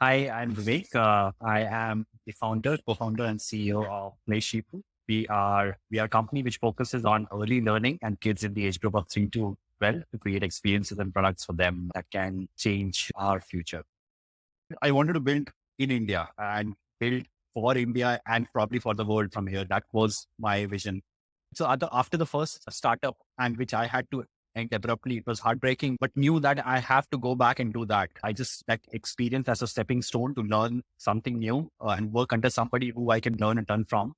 Hi, I'm Vivek. I am the founder, co-founder, and CEO of PlayShifu. We are a company which focuses on early learning and kids in the age group of 3 to 12 to create experiences and products for them that can change our future. I wanted to build in India and build for India and probably for the world from here. That was my vision. So after the first startup and which I had to end abruptly, it was heartbreaking, but knew that I have to go back and do that. I just that experience as a stepping stone to learn something new and work under somebody who I can learn and learn from.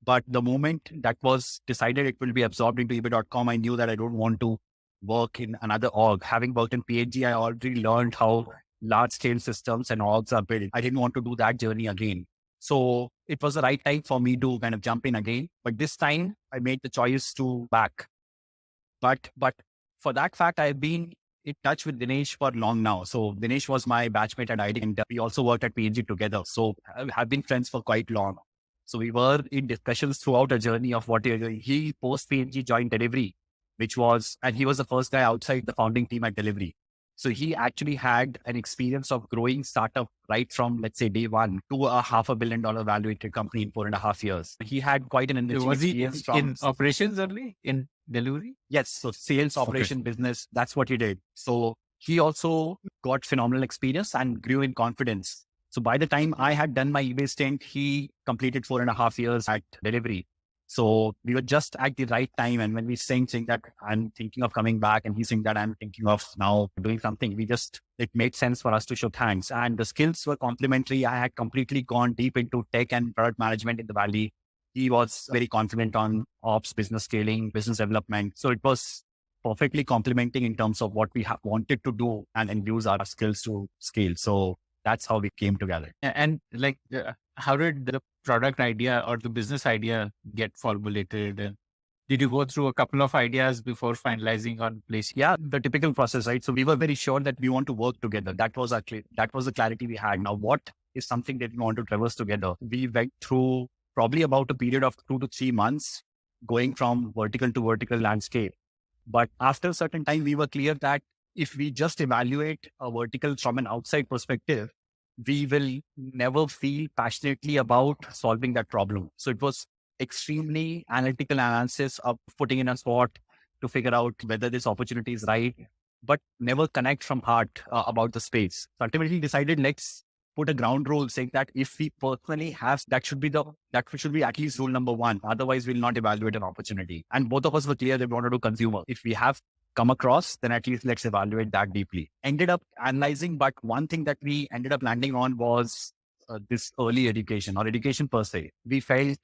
But the moment that was decided it will be absorbed into eBay.com, I knew that I don't want to work in another org. Having worked in PhD, I already learned how large scale systems and orgs are built. I didn't want to do that journey again. So it was the right time for me to kind of jump in again. But this time I made the choice to back. But for that fact, I've been in touch with Dinesh for long now. So Dinesh was my batchmate at ID and we also worked at PhD together. So have been friends for quite long. So we were in discussions throughout a journey of what you're doing. He post PhD joined Delivery, and he was the first guy outside the founding team at Delivery. So he actually had an experience of growing startup right from, let's say, day one to a $500 million valuated company in 4.5 years. He had quite an enriching Was he experience from in operations early in delivery? Yes. So sales, operation, business, that's what he did. So he also got phenomenal experience and grew in confidence. So by the time I had done my eBay stint, he completed 4.5 years at Delivery. So we were just at the right time. And when we saying that I'm thinking of coming back and he's saying that I'm thinking of now doing something, it made sense for us to shook hands and the skills were complementary. I had completely gone deep into tech and product management in the Valley. He was very confident on ops, business scaling, business development. So it was perfectly complementing in terms of what we wanted to do and use our skills to scale. So that's how we came together. And how did the product idea or the business idea get formulated? Did you go through a couple of ideas before finalizing on place? Yeah, the typical process, right? So we were very sure that we want to work together. That was the clarity we had. Now, what is something that we want to traverse together? We went through probably about a period of 2 to 3 months going from vertical to vertical landscape. But after a certain time, we were clear that if we just evaluate a vertical from an outside perspective, we will never feel passionately about solving that problem. So it was extremely analytical analysis of putting in a spot to figure out whether this opportunity is right, but never connect from heart about the space. So ultimately decided, let's put a ground rule saying that if we personally have, that should be at least rule number one. Otherwise we'll not evaluate an opportunity. And both of us were clear that we wanted to consumer. If we have come across, then at least let's evaluate that deeply. Ended up analyzing, but one thing that we ended up landing on was this early education or education per se. We felt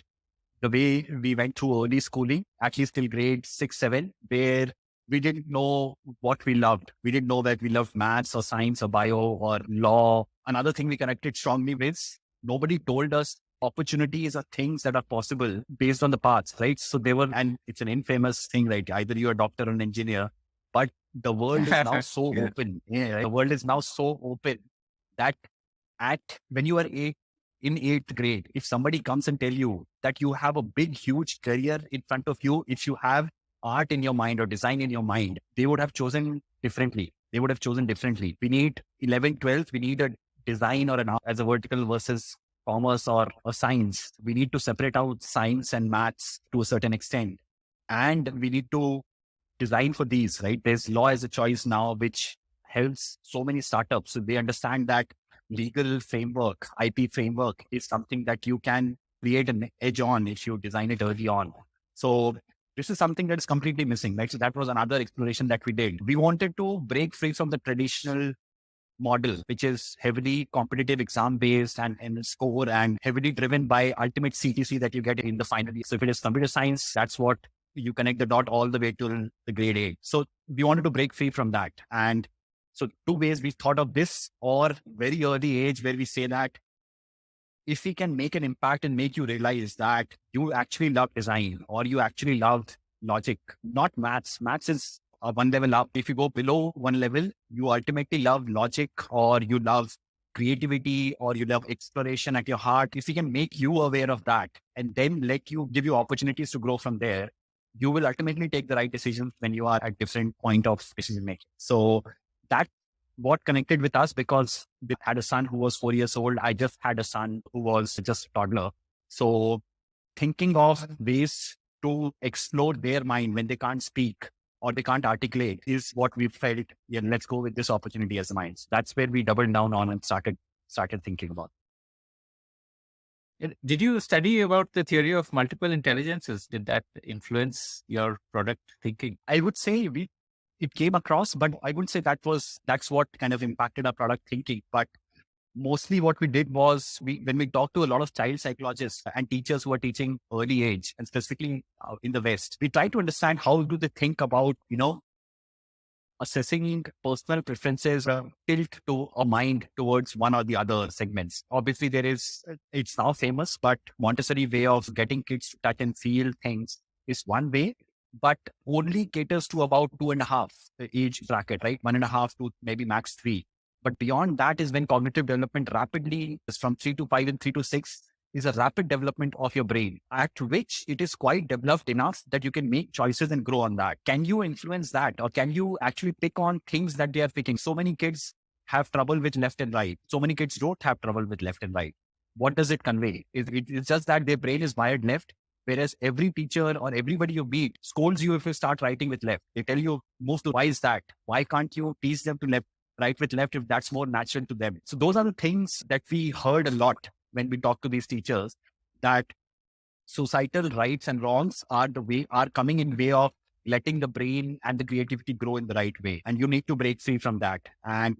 the way we went through early schooling, at least till grade 6, 7, where we didn't know what we loved. We didn't know that we loved maths or science or bio or law. Another thing we connected strongly with, nobody told us opportunities are things that are possible based on the paths, right? So and it's an infamous thing, right? Either you're a doctor or an engineer, but the world is now so open. Yeah, right? The world is now so open that when you are in 8th grade, if somebody comes and tell you that you have a big, huge career in front of you, if you have art in your mind or design in your mind, they would have chosen differently. We need 11, 12, we need a design or an art as a vertical versus commerce or science. We need to separate out science and maths to a certain extent. And we need to design for these, right? There's law as a choice now, which helps so many startups. So they understand that legal framework, IP framework is something that you can create an edge on if you design it early on. So this is something that is completely missing, right? So that was another exploration that we did. We wanted to break free from the traditional model, which is heavily competitive exam based and score and heavily driven by ultimate CTC that you get in the final year. So if it is computer science, that's what you connect the dot all the way to the grade 8. So we wanted to break free from that. And so 2 ways we thought of this, or very early age where we say that if we can make an impact and make you realize that you actually love design or you actually love logic, not maths. Maths is one level up. If you go below one level, you ultimately love logic or you love creativity or you love exploration at your heart. If we can make you aware of that and then give you opportunities to grow from there, you will ultimately take the right decisions when you are at different point of decision making. So that what connected with us because we had a son who was 4 years old. I just had a son who was just a toddler. So thinking of ways to explore their mind when they can't speak or they can't articulate is what we felt, yeah, let's go with this opportunity as a minds. That's where we doubled down on and started thinking about. Did you study about the theory of multiple intelligences? Did that influence your product thinking? I would say it came across, but I wouldn't say that's what kind of impacted our product thinking. But mostly what we did was when we talked to a lot of child psychologists and teachers who are teaching early age and specifically in the West, we try to understand how do they think about, assessing personal preferences tilt to a mind towards one or the other segments. Obviously, it's now famous, but Montessori way of getting kids to touch and feel things is one way, but only caters to about 2.5 age bracket, right? 1.5 to maybe max 3. But beyond that is when cognitive development rapidly is from 3 to 5 and 3 to 6 is a rapid development of your brain at which it is quite developed enough that you can make choices and grow on that. Can you influence that? Or can you actually pick on things that they are picking? So many kids have trouble with left and right. So many kids don't have trouble with left and right. What does it convey? It's just that their brain is wired left. Whereas every teacher or everybody you meet scolds you if you start writing with left. They tell you, move to, why is that? Why can't you teach them to write with left if that's more natural to them? So those are the things that we heard a lot when we talk to these teachers, that societal rights and wrongs are coming in way of letting the brain and the creativity grow in the right way. And you need to break free from that. And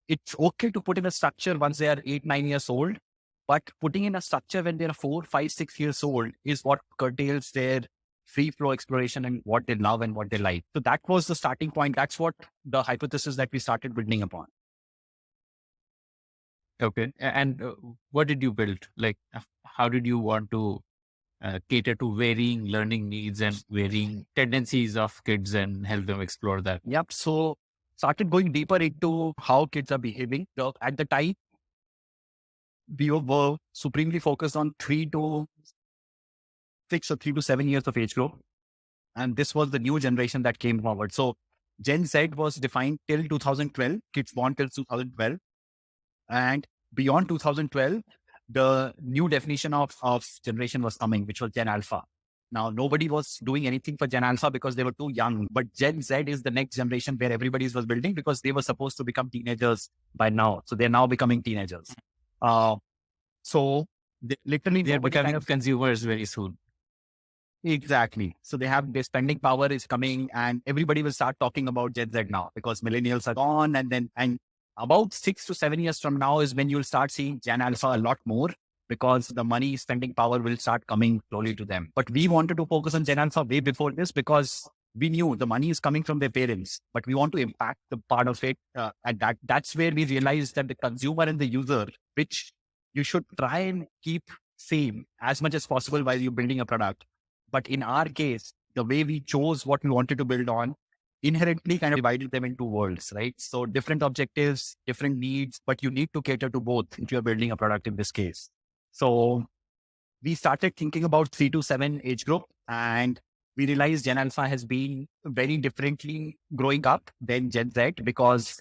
it's okay to put in a structure once they are 8, 9 years old, but putting in a structure when they're 4, 5, 6 years old is what curtails their free flow exploration and what they love and what they like. So that was the starting point. That's what the hypothesis that we started building upon. Okay. And what did you build? Like, how did you want to cater to varying learning needs and varying tendencies of kids and help them explore that? Yep. So started going deeper into how kids are behaving. So at the time, we were supremely focused on 3 to 6 or 3 to 7 years of age group. And this was the new generation that came forward. So Gen Z was defined till 2012, kids born till 2012. And beyond 2012, the new definition of generation was coming, which was Gen Alpha. Now, nobody was doing anything for Gen Alpha because they were too young. But Gen Z is the next generation where everybody was building because they were supposed to become teenagers by now. So they're now becoming teenagers. So They're becoming consumers very soon. Exactly. So their spending power is coming and everybody will start talking about Gen Z now because millennials are gone. And about 6 to 7 years from now is when you'll start seeing Gen Alpha a lot more because the money spending power will start coming slowly to them. But we wanted to focus on Gen Alpha way before this because we knew the money is coming from their parents, but we want to impact the part of it. And that's where we realized that the consumer and the user, which you should try and keep same as much as possible while you're building a product. But in our case, the way we chose what we wanted to build on inherently kind of divided them into worlds, right? So different objectives, different needs, but you need to cater to both if you're building a product in this case. So we started thinking about 3 to 7 age group and we realized Gen Alpha has been very differently growing up than Gen Z because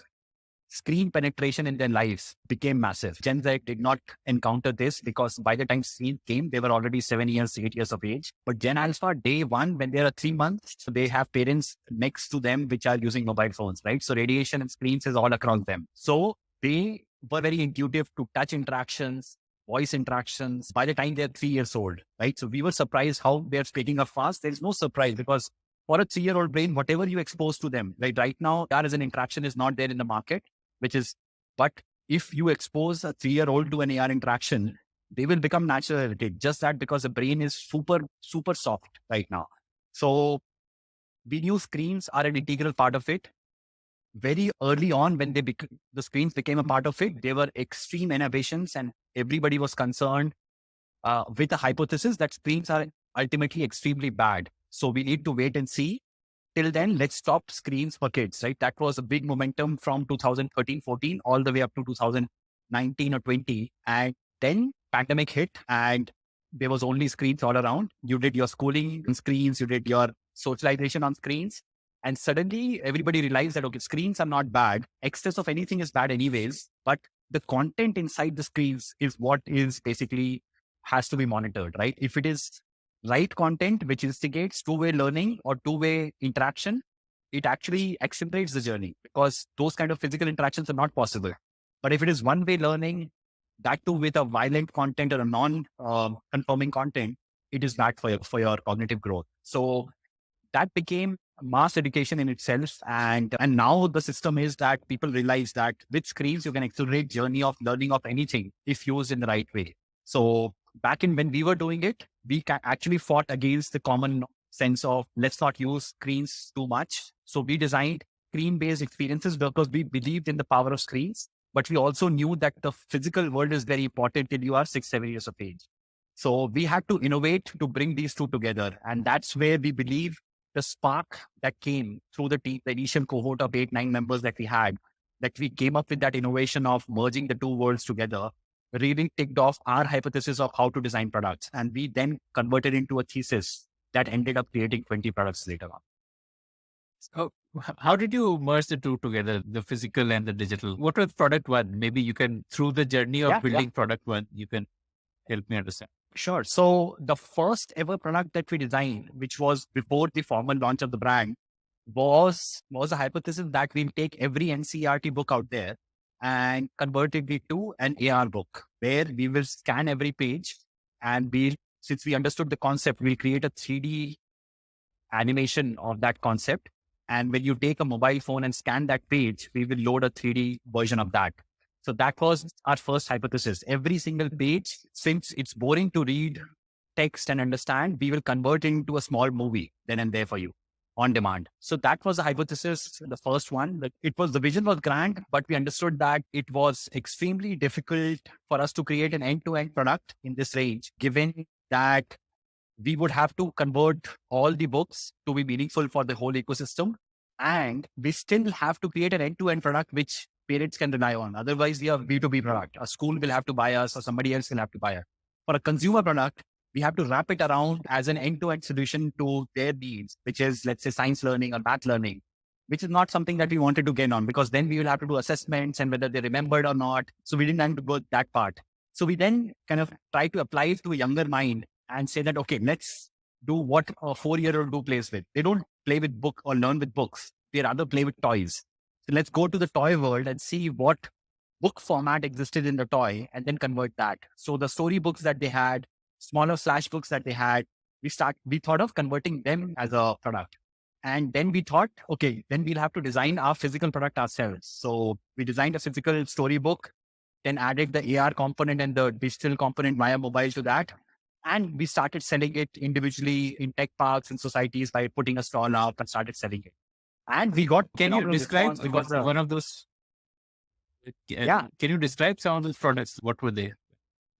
screen penetration in their lives became massive. Gen Z did not encounter this because by the time screen came, they were already 7 years, 8 years of age. But Gen Alpha, day one, when they are 3 months, so they have parents next to them, which are using mobile phones, right? So radiation and screens is all across them. So they were very intuitive to touch interactions, voice interactions by the time they're 3 years old, right? So we were surprised how they're speaking up fast. There's no surprise because for a 3-year-old brain, whatever you expose to them, right now, that as an interaction is not there in the market. But if you expose a 3-year-old to an AR interaction, they will become natural at it. Just that because the brain is super, super soft right now. So video screens are an integral part of it. Very early on, when the screens became a part of it, there were extreme innovations and everybody was concerned with the hypothesis that screens are ultimately extremely bad. So we need to wait and see. Till then, let's stop screens for kids, right? That was a big momentum from 2013, 14, all the way up to 2019 or 20. And then pandemic hit and there was only screens all around. You did your schooling on screens, you did your socialization on screens. And suddenly everybody realized that, okay, screens are not bad. Excess of anything is bad anyways, but the content inside the screens is what is basically has to be monitored, right? If it is right content, which instigates two-way learning or two-way interaction, it actually accelerates the journey because those kind of physical interactions are not possible. But if it is one-way learning, that too with a violent content or a non-conforming content, it is bad for your cognitive growth. So that became mass education in itself. And now the system is that people realize that with screens, you can accelerate journey of learning of anything if used in the right way. So back in when we were doing it, we actually fought against the common sense of let's not use screens too much. So we designed screen-based experiences because we believed in the power of screens, but we also knew that the physical world is very important till you are 6, 7 years of age. So we had to innovate to bring these two together. And that's where we believe the spark that came through the team, the initial cohort of 8, 9 members that we had, that we came up with that innovation of merging the two worlds together, really ticked off our hypothesis of how to design products. And we then converted into a thesis that ended up creating 20 products later on. So how did you merge the two together, the physical and the digital? What was product one? Maybe you can, through the journey of building product one, you can help me understand. Sure. So the first ever product that we designed, which was before the formal launch of the brand, was a hypothesis that we'll take every NCERT book out there and convert it to an AR book, where we will scan every page and since we understood the concept, we'll create a 3D animation of that concept. And when you take a mobile phone and scan that page, we will load a 3D version of that. So that was our first hypothesis. Every single page, since it's boring to read text and understand, we will convert it into a small movie then and there for you on demand. So that was the hypothesis, the first one. The vision was grand, but we understood that it was extremely difficult for us to create an end-to-end product in this range, given that we would have to convert all the books to be meaningful for the whole ecosystem. And we still have to create an end-to-end product which parents can rely on. Otherwise, we are B2B product. A school will have to buy us or somebody else will have to buy us. For a consumer product, we have to wrap it around as an end-to-end solution to their needs, which is, let's say, science learning or math learning, which is not something that we wanted to gain on because then we will have to do assessments and whether they remembered or not. So we didn't have to go that part. So we then kind of try to apply it to a younger mind and say that, okay, let's do what a 4-year-old do plays with. They don't play with book or learn with books. They rather play with toys. So let's go to the toy world and see what book format existed in the toy and then convert that. So the story books that they had, smaller flash books that they had, we thought of converting them as a product. And then we thought, okay, then we'll have to design our physical product ourselves. So we designed a physical storybook, then added the AR component and the digital component via mobile to that. And we started selling it individually in tech parks and societies by putting a stall up and started selling it. And we got. Can you describe one of those? Can you describe some of those products? What were they?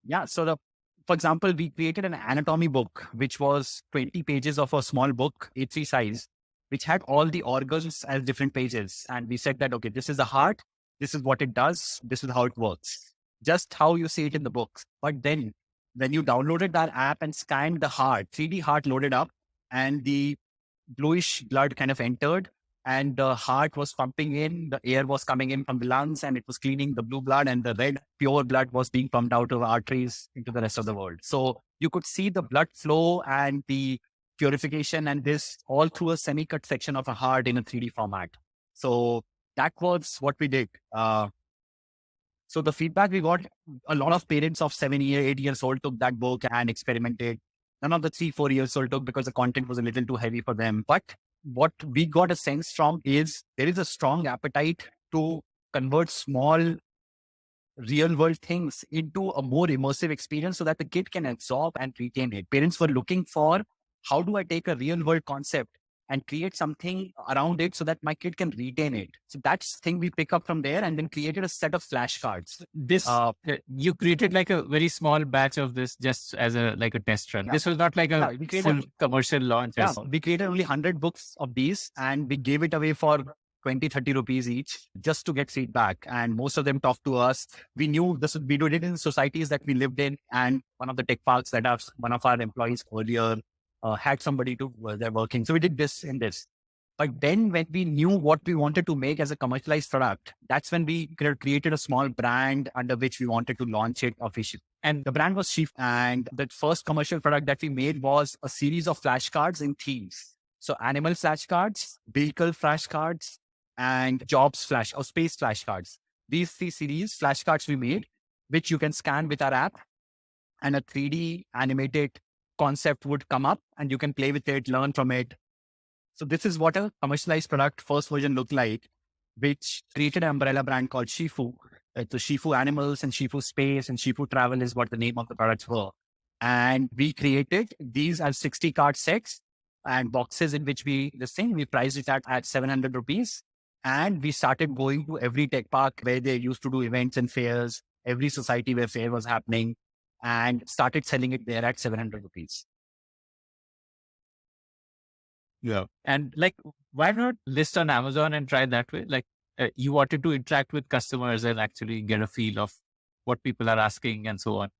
Yeah. So for example, we created an anatomy book, which was 20 pages of a small book, A3 size, which had all the organs as different pages. And we said that, okay, this is the heart. This is what it does. This is how it works. Just how you see it in the books. But then when you downloaded that app and scanned the heart, 3D heart loaded up and the bluish blood kind of entered and the heart was pumping in, the air was coming in from the lungs and it was cleaning the blue blood and the red pure blood was being pumped out of arteries into the rest of the world. So you could see the blood flow and the purification and this all through a semi-cut section of a heart in a 3D format. So that was what we did. So the feedback we got, a lot of parents of 8 years old took that book and experimented. None of the 3, 4 years old took because the content was a little too heavy for them. But what we got a sense from is there is a strong appetite to convert small real world things into a more immersive experience so that the kid can absorb and retain it. Parents were looking for, how do I take a real world concept and create something around it so that my kid can retain it. So that's the thing we pick up from there and then created a set of flashcards. You created like a very small batch of this just as a test run. Yeah. This was not like a full commercial launch. Yeah, we created only 100 books of these and we gave it away for 20, 30 rupees each just to get feedback. And most of them talked to us. We knew this, we did it in societies that we lived in and one of the tech parks that one of our employees earlier had somebody they're working. So we did this in this. But then when we knew what we wanted to make as a commercialized product, that's when we created a small brand under which we wanted to launch it officially. And the brand was Shifu. And the first commercial product that we made was a series of flashcards in themes. So animal flashcards, vehicle flashcards, and jobs flash or space flashcards. These three series flashcards we made, which you can scan with our app, and a 3D animated concept would come up and you can play with it, learn from it. So this is what a commercialized product first version looked like, which created an umbrella brand called Shifu. So Shifu Animals and Shifu Space and Shifu Travel is what the name of the products were. And we created these as 60 card sets and boxes in which we priced it at 700 rupees. And we started going to every tech park where they used to do events and fairs, every society where fair was happening, and started selling it there at 700 rupees. Yeah. And like, why not list on Amazon and try that way? Like, you wanted to interact with customers and actually get a feel of what people are asking and so on.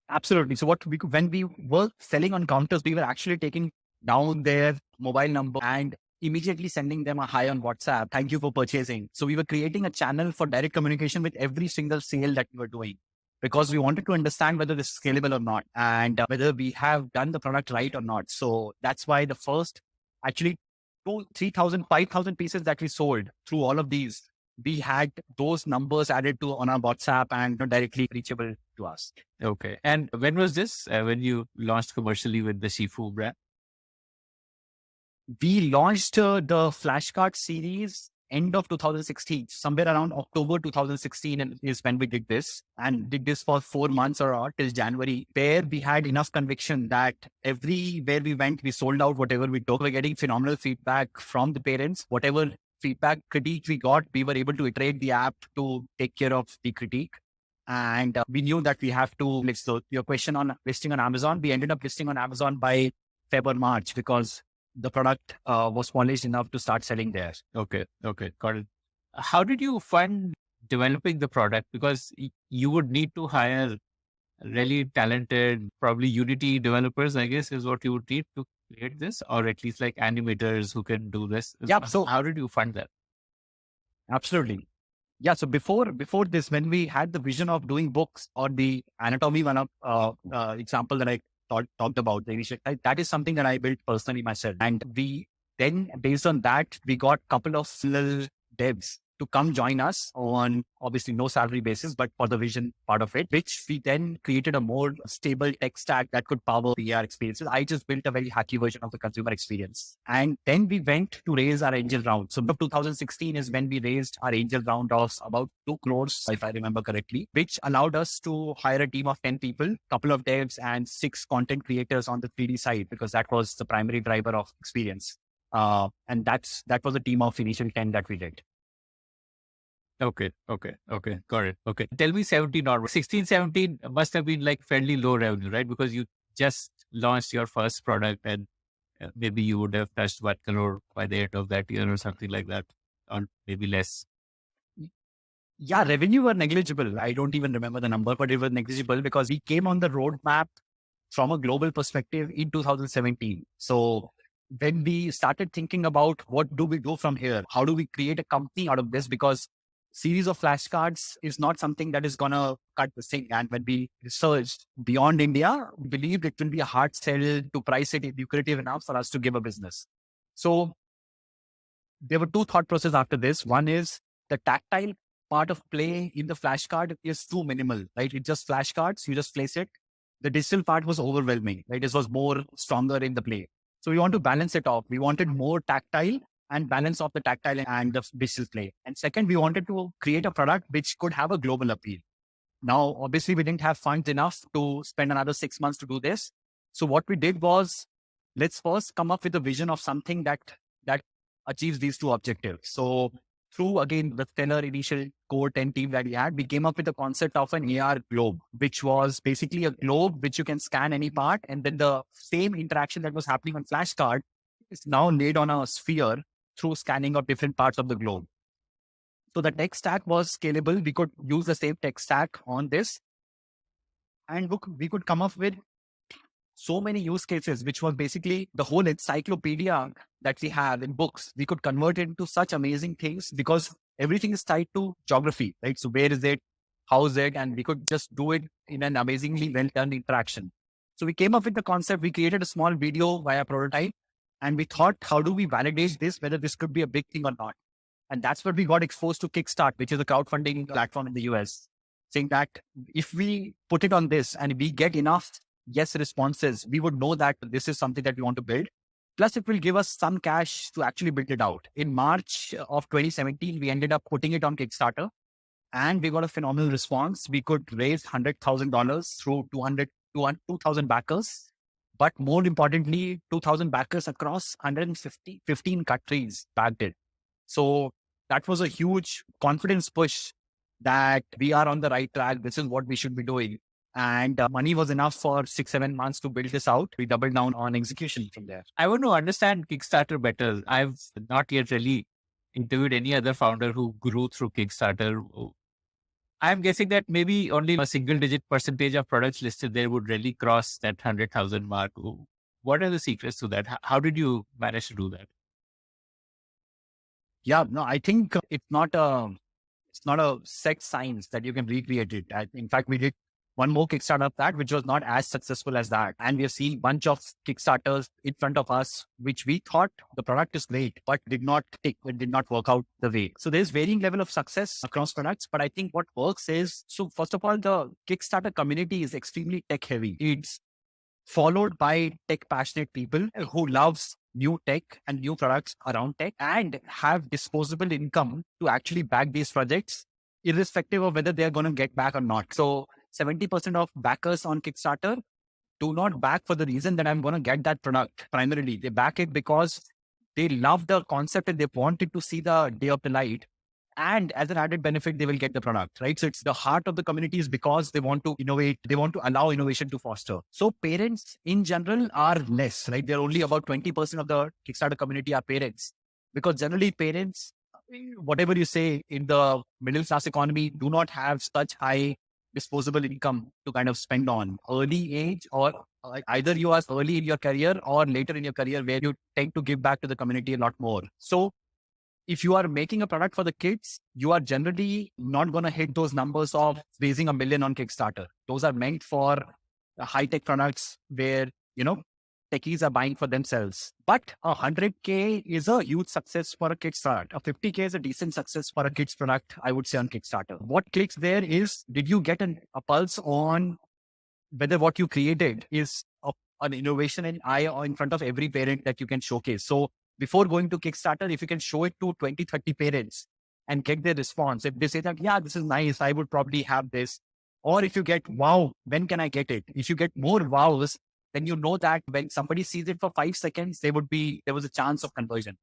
Absolutely. So when we were selling on counters, we were actually taking down their mobile number and immediately sending them a hi on WhatsApp. Thank you for purchasing. So we were creating a channel for direct communication with every single sale that we were doing, because we wanted to understand whether this is scalable or not, and whether we have done the product right or not. So that's why the first actually 3,000, 5,000 pieces that we sold through all of these, we had those numbers added to on our WhatsApp and directly reachable to us. Okay. And when was this? When you launched commercially with the Shifu brand? We launched the flashcard series end of 2016, somewhere around October 2016 is when we did this, and did this for 4 months or till January, where we had enough conviction that everywhere we went, we sold out whatever we took. We were getting phenomenal feedback from the parents. Whatever feedback critique we got, we were able to iterate the app to take care of the critique. And we knew that we have to, so your question on listing on Amazon, we ended up listing on Amazon by February, March, because the product was polished enough to start selling there. Okay. Got it. How did you fund developing the product? Because you would need to hire really talented, probably Unity developers, I guess, is what you would need to create this, or at least like animators who can do this. Yeah. So how did you fund that? Absolutely. Yeah. So before this, when we had the vision of doing books, or the anatomy one example that I talked about, the initial, that is something that I built personally myself. And we then, based on that, we got a couple of little devs to come join us on obviously no salary basis, but for the vision part of it, which we then created a more stable tech stack that could power VR experiences. I just built a very hacky version of the consumer experience. And then we went to raise our angel round. So 2016 is when we raised our angel round of about 2 crores, if I remember correctly, which allowed us to hire a team of 10 people, couple of devs and 6 content creators on the 3D side, because that was the primary driver of experience. And that was a team of initial 10 that we did. Okay. Got it. Okay. Tell me 17 or 16, 17 must have been like fairly low revenue, right? Because you just launched your first product and maybe you would have touched 1 crore by the end of that year or something like that, or maybe less. Yeah, revenue were negligible. I don't even remember the number, but it was negligible because we came on the roadmap from a global perspective in 2017. So when we started thinking about what do we do from here, how do we create a company out of this? Because series of flashcards is not something that is going to cut the thing. And when we researched beyond India, we believed it will be a hard sell to price it lucrative enough for us to give a business. So there were 2 thought processes after this. One is the tactile part of play in the flashcard is too minimal, right? It's just flashcards, you just place it. The digital part was overwhelming, right? This was more stronger in the play. So we want to balance it off. We wanted more tactile and balance of the tactile and the digital play. And second, we wanted to create a product which could have a global appeal. Now, obviously, we didn't have funds enough to spend another 6 months to do this. So what we did was, let's first come up with a vision of something that achieves these 2 objectives. So through, again, the stellar initial core 10 team that we had, we came up with the concept of an AR globe, which was basically a globe which you can scan any part. And then the same interaction that was happening on flashcard is now laid on a sphere through scanning of different parts of the globe. So the tech stack was scalable. We could use the same tech stack on this. And we could come up with so many use cases, which was basically the whole encyclopedia that we have in books. We could convert it into such amazing things because everything is tied to geography, right? So where is it? How is it? And we could just do it in an amazingly well done interaction. So we came up with the concept. We created a small video via prototype and we thought, how do we validate this, whether this could be a big thing or not? And that's where we got exposed to Kickstart, which is a crowdfunding platform in the US, saying that if we put it on this and we get enough yes responses, we would know that this is something that we want to build. Plus, it will give us some cash to actually build it out. In March of 2017, we ended up putting it on Kickstarter and we got a phenomenal response. We could raise $100,000 through 2,000 backers. But more importantly, 2,000 backers across 15 countries backed it. So that was a huge confidence push that we are on the right track. This is what we should be doing. And money was enough for 6-7 months to build this out. We doubled down on execution from there. I want to understand Kickstarter better. I've not yet really interviewed any other founder who grew through Kickstarter. I'm guessing that maybe only a single digit percentage of products listed there would really cross that 100,000 mark. What are the secrets to that? How did you manage to do that? Yeah, no, I think it's not a set science that you can recreate it. In fact, we did one more Kickstarter of that, which was not as successful as that. And we have seen a bunch of Kickstarters in front of us, which we thought the product is great, but did not work out the way. So there's varying level of success across products. But I think what works is, so first of all, the Kickstarter community is extremely tech heavy. It's followed by tech passionate people who loves new tech and new products around tech and have disposable income to actually back these projects, irrespective of whether they're going to get back or not. So 70% of backers on Kickstarter do not back for the reason that I'm going to get that product. Primarily, they back it because they love the concept and they wanted to see the day of the light. And as an added benefit, they will get the product, right? So it's the heart of the community is because they want to innovate. They want to allow innovation to foster. So parents in general are less, right? They're only about 20% of the Kickstarter community are parents, because generally parents, whatever you say in the middle class economy, do not have such high disposable income to kind of spend on early age, or either you are early in your career or later in your career where you tend to give back to the community a lot more. So if you are making a product for the kids, you are generally not going to hit those numbers of raising $1 million on Kickstarter. Those are meant for high-tech products where, techies are buying for themselves. But 100K is a huge success for a Kickstarter. A 50K is a decent success for a kids product, I would say, on Kickstarter. What clicks there is, did you get a pulse on whether what you created is an innovation in eye or in front of every parent that you can showcase? So before going to Kickstarter, if you can show it to 20, 30 parents and get their response, if they say that, yeah, this is nice, I would probably have this. Or if you get, wow, when can I get it? If you get more wows, then you know that when somebody sees it for 5 seconds, there was a chance of conversion.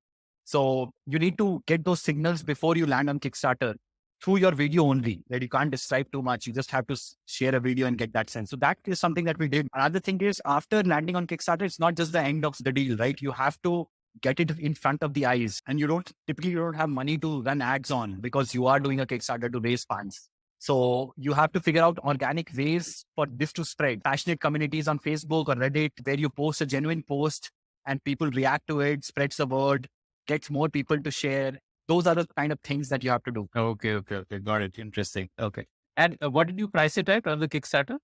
So you need to get those signals before you land on Kickstarter through your video only, that you can't describe too much. You just have to share a video and get that sense. So that is something that we did. Another thing is, after landing on Kickstarter, it's not just the end of the deal, right? You have to get it in front of the eyes, and you don't have money to run ads on, because you are doing a Kickstarter to raise funds. So you have to figure out organic ways for this to spread. Passionate communities on Facebook or Reddit, where you post a genuine post and people react to it, spreads the word, gets more people to share. Those are the kind of things that you have to do. Okay. Got it. Interesting. Okay. And what did you price it at on the Kickstarter?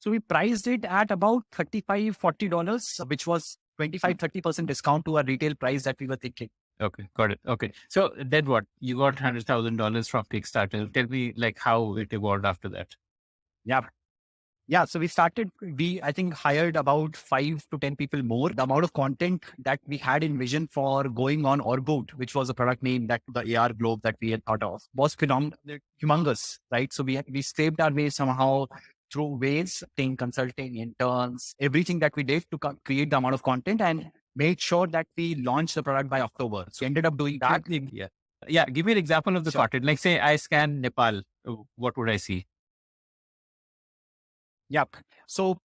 So we priced it at about $35, $40, which was 25-30% discount to our retail price that we were thinking. Okay, got it. Okay. So then what? You got $100,000 from Kickstarter. Tell me how it evolved after that. Yeah. So I think hired about 5 to 10 people more. The amount of content that we had in vision for going on Orboot, which was a product name that the AR globe that we had thought of, was humongous, right? So we scraped our way somehow through ways, consulting, interns, everything that we did to create the amount of content and made sure that we launched the product by October. So we ended up doing that. Yeah. Give me an example of the content. Like say I scan Nepal, what would I see? Yep. So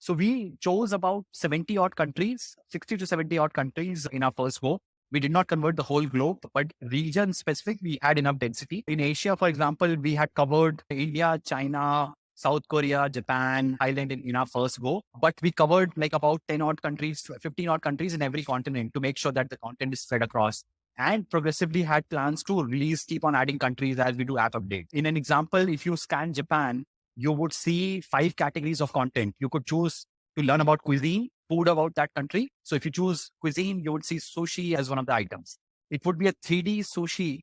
we chose about 70 odd countries, 60 to 70 odd countries in our first go. We did not convert the whole globe, but region specific, we had enough density. In Asia, for example, we had covered India, China, South Korea, Japan, Thailand in our first go. But we covered like about 10 odd countries, 15 odd countries in every continent to make sure that the content is spread across, and progressively had plans to release, keep on adding countries as we do app updates. In an example, if you scan Japan, you would see 5 categories of content. You could choose to learn about cuisine, food about that country. So if you choose cuisine, you would see sushi as one of the items. It would be a 3D sushi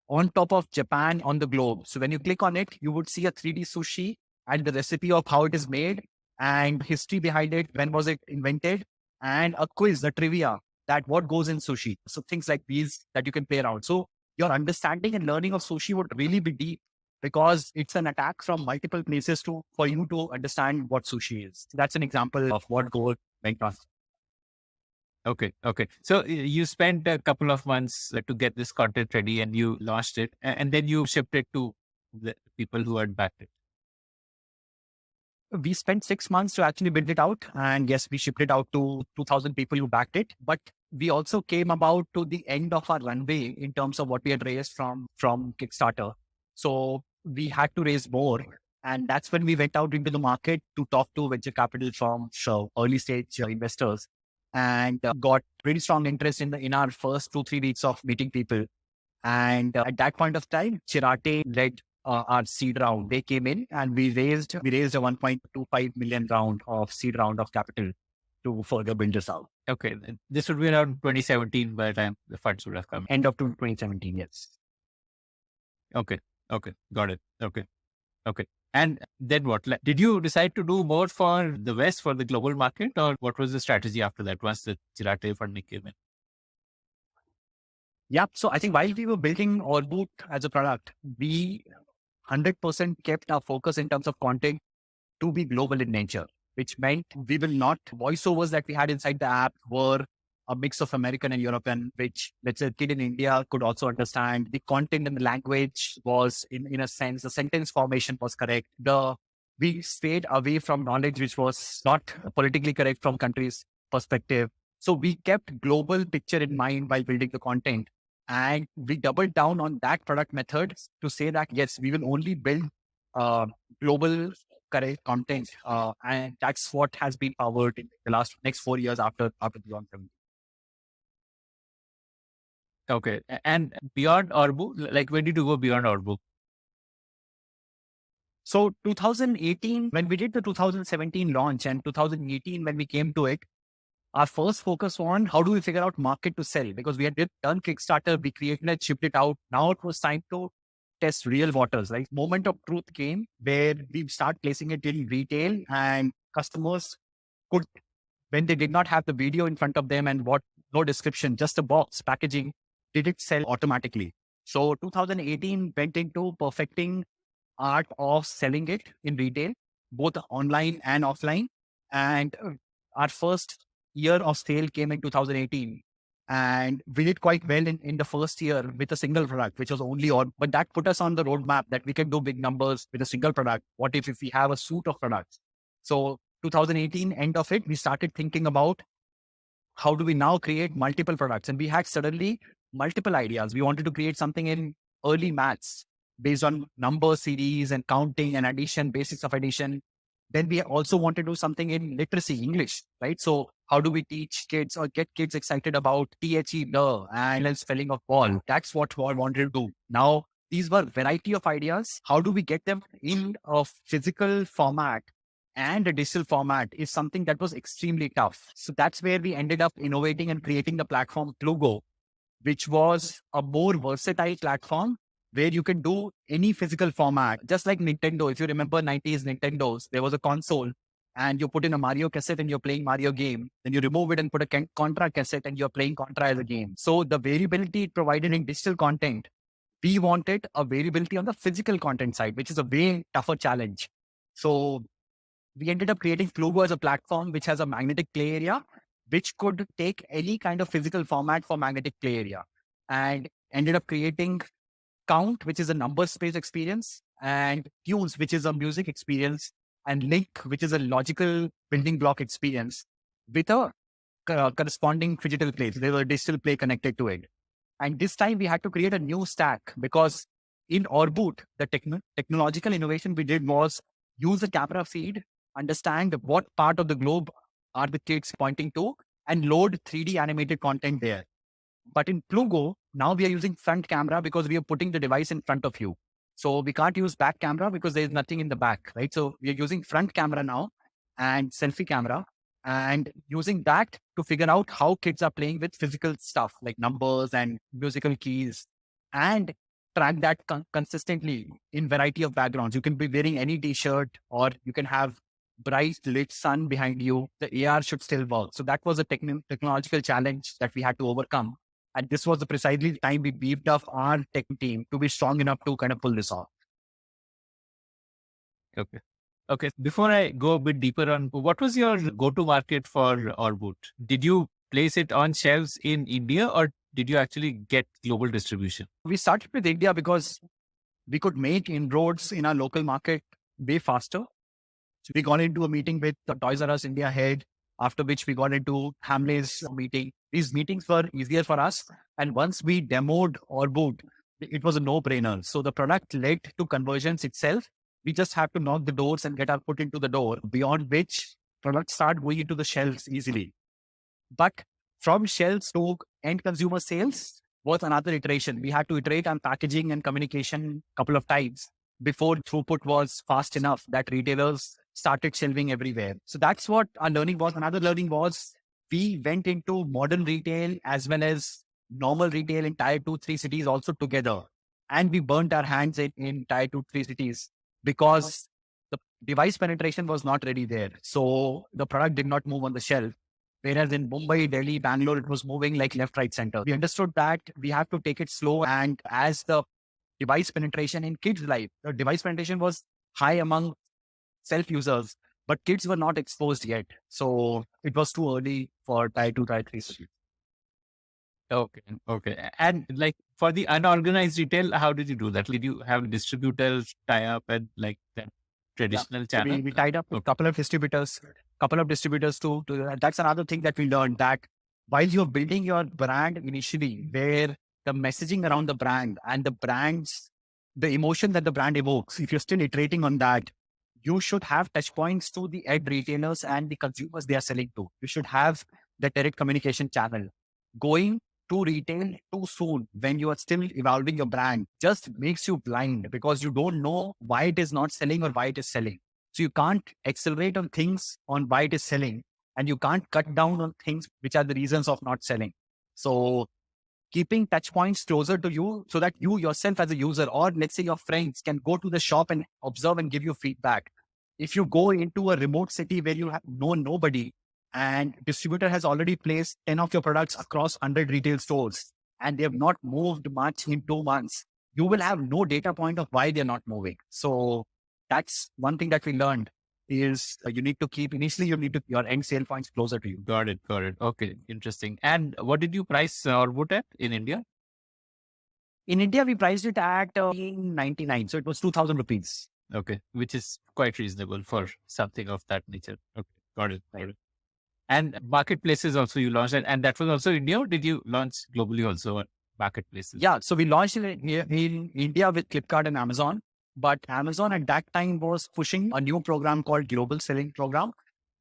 on top of Japan on the globe. So when you click on it, you would see a 3D sushi and the recipe of how it is made and history behind it, when was it invented, and a quiz, a trivia that what goes in sushi. So things like these that you can play around. So your understanding and learning of sushi would really be deep, because it's an attack from multiple places for you to understand what sushi is. So that's an example of what goal went on. Okay. So you spent a couple of months to get this content ready, and you launched it, and then you shipped it to the people who had backed it. We spent 6 months to actually build it out. And yes, we shipped it out to 2,000 people who backed it. But we also came about to the end of our runway in terms of what we had raised from Kickstarter. So we had to raise more. And that's when we went out into the market to talk to venture capital firms, so early stage investors, and got pretty strong interest in our first 2-3 weeks of meeting people. And at that point of time, Chirate led our seed round. They came in and we raised a 1.25 million round of seed round of capital to further build this out. Okay. This would be around 2017 by the time the funds would have come. End of 2017, yes. Okay. Got it. Okay. And then what? Did you decide to do more for the West, for the global market, or what was the strategy after that once the Chirate funding came in? Yeah. So I think while we were building Orboot as a product, we 100% kept our focus in terms of content to be global in nature, which meant we will not, voiceovers that we had inside the app were a mix of American and European, which, let's say, a kid in India could also understand. The content and the language was, in a sense, the sentence formation was correct. We stayed away from knowledge which was not politically correct from country's perspective. So we kept global picture in mind while building the content. And we doubled down on that product method to say that, yes, we will only build global correct content. And that's what has been powered in the next 4 years after the launch. Okay. And beyond Orboot, like when did you go beyond Orboot? So 2018, when we did the 2017 launch, and 2018, when we came to it, our first focus on how do we figure out market to sell, because we had done Kickstarter, we created it, shipped it out. Now it was time to test real waters. Like moment of truth came where we start placing it in retail, and customers could, when they did not have the video in front of them and no description, just a box packaging, did it sell automatically. So 2018 went into perfecting art of selling it in retail, both online and offline. And our first year of sale came in 2018. And we did quite well in the first year with a single product, which was only but that put us on the roadmap that we can do big numbers with a single product. What if we have a suite of products? So 2018, end of it, we started thinking about how do we now create multiple products? And we had suddenly multiple ideas. We wanted to create something in early maths based on number series and counting and addition, basics of addition. Then we also want to do something in literacy, English, right? So how do we teach kids or get kids excited about THE, the, and spelling of ball? That's what I wanted to do. Now, these were variety of ideas. How do we get them in a physical format and a digital format is something that was extremely tough. So that's where we ended up innovating and creating the platform Plugo, which was a more versatile platform where you can do any physical format. Just like Nintendo, if you remember 90s Nintendos, there was a console and you put in a Mario cassette and you're playing Mario game. Then you remove it and put a Contra cassette and you're playing Contra as a game. So the variability it provided in digital content, we wanted a variability on the physical content side, which is a way tougher challenge. So we ended up creating Plugo as a platform which has a magnetic play area, which could take any kind of physical format for magnetic play area, and ended up creating Count, which is a number space experience, and Tunes, which is a music experience, and Link, which is a logical building block experience with a corresponding Phygital play. There was a digital play connected to it. And this time we had to create a new stack, because in Orboot, the technological innovation we did was use a camera feed, understand what part of the globe are the kids pointing to, and load 3D animated content there. But in Plugo, now we are using front camera because we are putting the device in front of you. So we can't use back camera because there's nothing in the back, right? So we are using front camera now and selfie camera and using that to figure out how kids are playing with physical stuff like numbers and musical keys and track that consistently in variety of backgrounds. You can be wearing any t-shirt or you can have bright lit sun behind you. The AR should still work. So that was a technological challenge that we had to overcome. And this was the precisely time we beefed up our tech team to be strong enough to kind of pull this off. Okay. Okay. Before I go a bit deeper on what was your go-to market for Orboot? Did you place it on shelves in India or did you actually get global distribution? We started with India because we could make inroads in our local market way faster. So we got into a meeting with the Toys R Us India head, after which we got into Hamley's meeting. These meetings were easier for us. And once we demoed Orboot, it was a no-brainer. So the product led to conversions itself. We just have to knock the doors and get our foot into the door, beyond which products start going into the shelves easily. But from shelves to end consumer sales was another iteration. We had to iterate on packaging and communication a couple of times before throughput was fast enough that retailers started shelving everywhere. So that's what our learning was. Another learning was we went into modern retail as well as normal retail in tier 2, 3 cities also together. And we burnt our hands in tier 2, 3 cities because the device penetration was not ready there. So the product did not move on the shelf. Whereas in Mumbai, Delhi, Bangalore, it was moving like left, right, center. We understood that we have to take it slow. And as the device penetration in kids' life, the device penetration was high among self-users, but kids were not exposed yet. So it was too early for tier 2, tier 3 cities. Okay. Okay. And like for the unorganized retail, how did you do that? Did you have distributors tie up and like that traditional channel? We tied up with a couple of distributors to that's another thing that we learned, that while you're building your brand initially, where the messaging around the brand and the emotion that the brand evokes, if you're still iterating on that, you should have touch points to the end retailers and the consumers they are selling to. You should have the direct communication channel. Going to retail too soon when you are still evolving your brand just makes you blind because you don't know why it is not selling or why it is selling. So you can't accelerate on things on why it is selling, and you can't cut down on things which are the reasons of not selling. So keeping touch points closer to you so that you yourself as a user, or let's say your friends, can go to the shop and observe and give you feedback. If you go into a remote city where you know nobody, and distributor has already placed 10 of your products across 100 retail stores and they have not moved much in 2 months, you will have no data point of why they're not moving. So that's one thing that we learned is you need to keep, initially you need to your end sale points closer to you. Got it. Okay. Interesting. And what did you price Orboot at in India? In India, we priced it at 99. So it was 2,000 rupees. Okay. Which is quite reasonable for something of that nature. Okay. Got it. And marketplaces also you launched, and that was also India, or did you launch globally also on marketplaces? Yeah, so we launched it in India with Flipkart and Amazon, but Amazon at that time was pushing a new program called Global Selling Program,